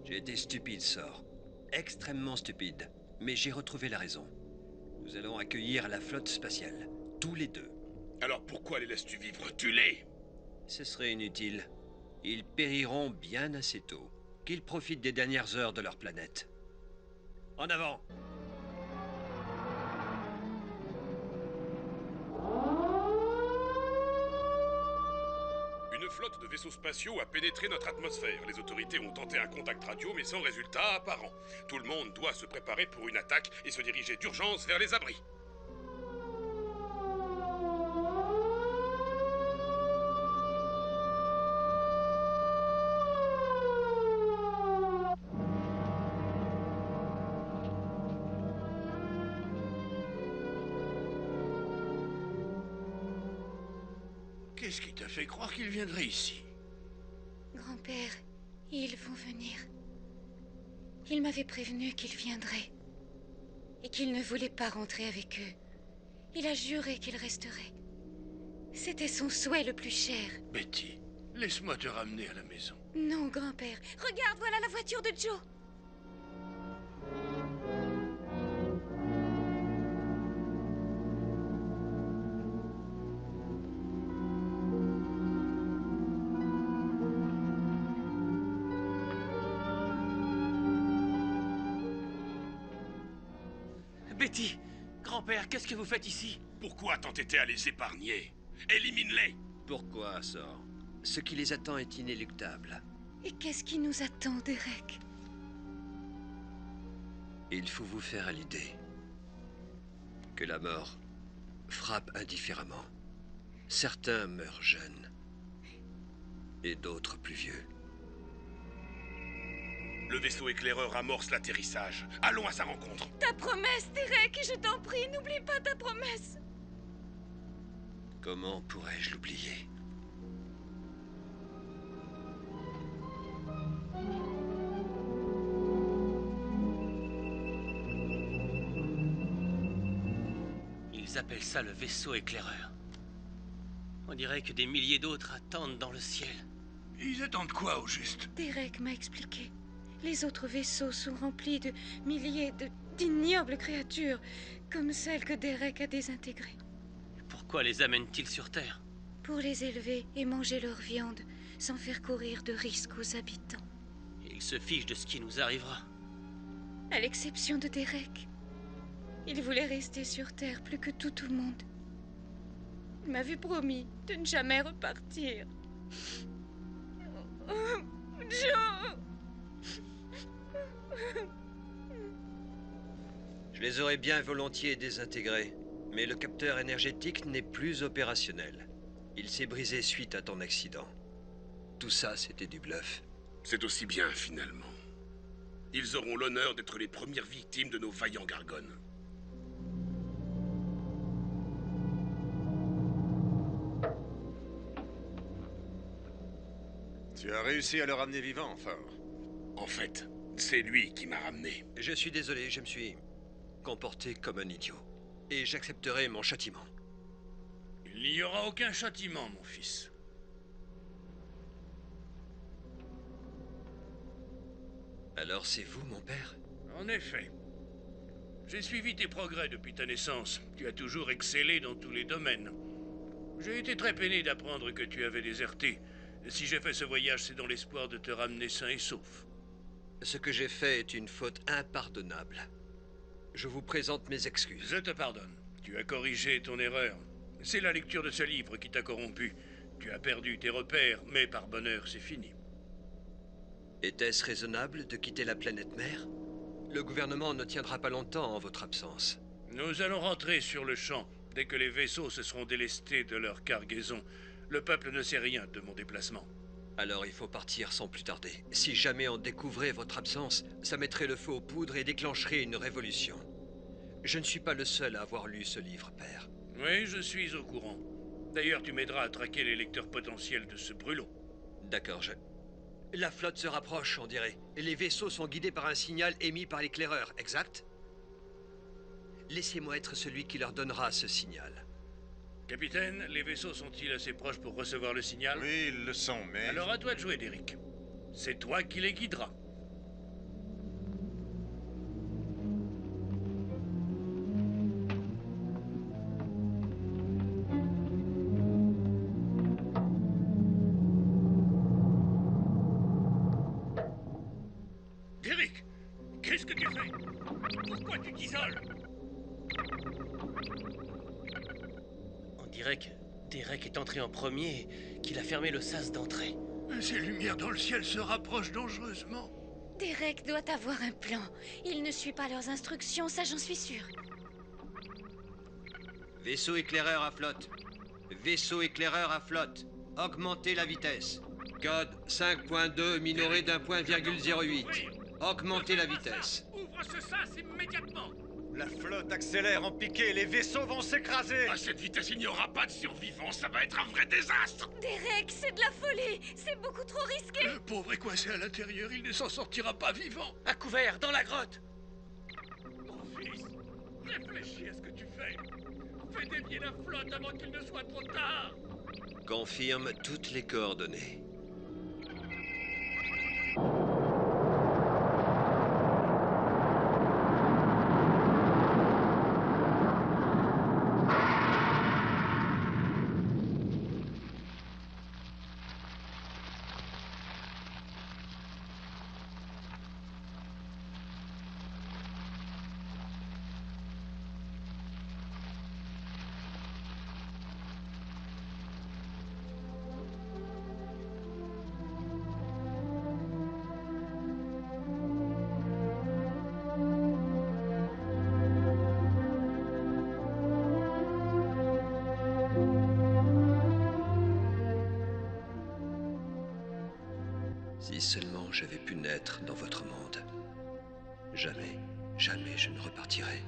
J'ai été stupide, Sor. Extrêmement stupide. Mais j'ai retrouvé la raison. Nous allons accueillir la flotte spatiale. Tous les deux. Alors pourquoi les laisses-tu vivre? Tue-les! Ce serait inutile. Ils périront bien assez tôt. Qu'ils profitent des dernières heures de leur planète. En avant! Une flotte de vaisseaux spatiaux a pénétré notre atmosphère. Les autorités ont tenté un contact radio, mais sans résultat apparent. Tout le monde doit se préparer pour une attaque et se diriger d'urgence vers les abris. Qu'est-ce qui t'a fait croire qu'il viendrait ici? Grand-père, ils vont venir. Il m'avait prévenu qu'ils viendraient. Et qu'il ne voulait pas rentrer avec eux. Il a juré qu'il resterait. C'était son souhait le plus cher. Betty, laisse-moi te ramener à la maison. Non, grand-père. Regarde, voilà la voiture de Joe. Betty! Grand-père, qu'est-ce que vous faites ici? Pourquoi t'entêter à les épargner? Élimine-les! Pourquoi, Sor? Ce qui les attend est inéluctable. Et qu'est-ce qui nous attend, Derek? Il faut vous faire à l'idée que la mort frappe indifféremment. Certains meurent jeunes et d'autres plus vieux. Le vaisseau éclaireur amorce l'atterrissage. Allons à sa rencontre. Ta promesse, Derek, je t'en prie, n'oublie pas ta promesse. Comment pourrais-je l'oublier? Ils appellent ça le vaisseau éclaireur. On dirait que des milliers d'autres attendent dans le ciel. Ils attendent quoi, au juste? Derek m'a expliqué. Les autres vaisseaux sont remplis de milliers d'ignobles créatures, comme celles que Derek a désintégrées. pourquoi les amène-t-il sur Terre? Pour les élever et manger leur viande, sans faire courir de risques aux habitants. Il se fiche de ce qui nous arrivera. À l'exception de Derek. Il voulait rester sur Terre plus que tout le monde. Il m'avait promis de ne jamais repartir. Oh, Joe! Je les aurais bien volontiers désintégrés, mais le capteur énergétique n'est plus opérationnel. Il s'est brisé suite à ton accident. Tout ça, c'était du bluff. C'est aussi bien, finalement. Ils auront l'honneur d'être les premières victimes de nos vaillants Gargones. Tu as réussi à le ramener vivant, Fort. En fait, c'est lui qui m'a ramené. Je suis désolé, je me suis comporté comme un idiot. Et j'accepterai mon châtiment. Il n'y aura aucun châtiment, mon fils. Alors c'est vous, mon père? En effet. J'ai suivi tes progrès depuis ta naissance. Tu as toujours excellé dans tous les domaines. J'ai été très peiné d'apprendre que tu avais déserté. Si j'ai fait ce voyage, c'est dans l'espoir de te ramener sain et sauf. Ce que j'ai fait est une faute impardonnable. Je vous présente mes excuses. Je te pardonne. Tu as corrigé ton erreur. C'est la lecture de ce livre qui t'a corrompu. Tu as perdu tes repères, mais par bonheur, c'est fini. Était-ce raisonnable de quitter la planète mère? Le gouvernement ne tiendra pas longtemps en votre absence. Nous allons rentrer sur le champ dès que les vaisseaux se seront délestés de leur cargaison. Le peuple ne sait rien de mon déplacement. Alors il faut partir sans plus tarder. Si jamais on découvrait votre absence, ça mettrait le feu aux poudres et déclencherait une révolution. Je ne suis pas le seul à avoir lu ce livre, père. Oui, je suis au courant. D'ailleurs, tu m'aideras à traquer les lecteurs potentiels de ce brûlot. D'accord, La flotte se rapproche, on dirait. Et les vaisseaux sont guidés par un signal émis par l'éclaireur, exact? Laissez-moi être celui qui leur donnera ce signal. Capitaine, les vaisseaux sont-ils assez proches pour recevoir le signal? Oui, ils le sont, mais... Alors à toi de jouer, Derek. C'est toi qui les guideras. Derek, qu'est-ce que tu fais? Pourquoi tu t'isoles? On dirait que Derek est entré en premier et qu'il a fermé le sas d'entrée. Ces lumières dans le ciel se rapprochent dangereusement. Derek doit avoir un plan. Il ne suit pas leurs instructions, ça j'en suis sûr. Vaisseau éclaireur à flotte. Vaisseau éclaireur à flotte. Augmentez la vitesse. Code 5.2 minoré d'1.08. Augmentez la vitesse. Ouvre ce sas immédiatement. La flotte accélère en piqué, les vaisseaux vont s'écraser! À cette vitesse, il n'y aura pas de survivants, ça va être un vrai désastre! Derek, c'est de la folie. C'est beaucoup trop risqué. Le pauvre est coincé à l'intérieur, il ne s'en sortira pas vivant. À couvert, dans la grotte! Mon fils, réfléchis à ce que tu fais. Fais dévier la flotte avant qu'il ne soit trop tard. Confirme toutes les coordonnées. Si seulement j'avais pu naître dans votre monde. Jamais, jamais je ne repartirai.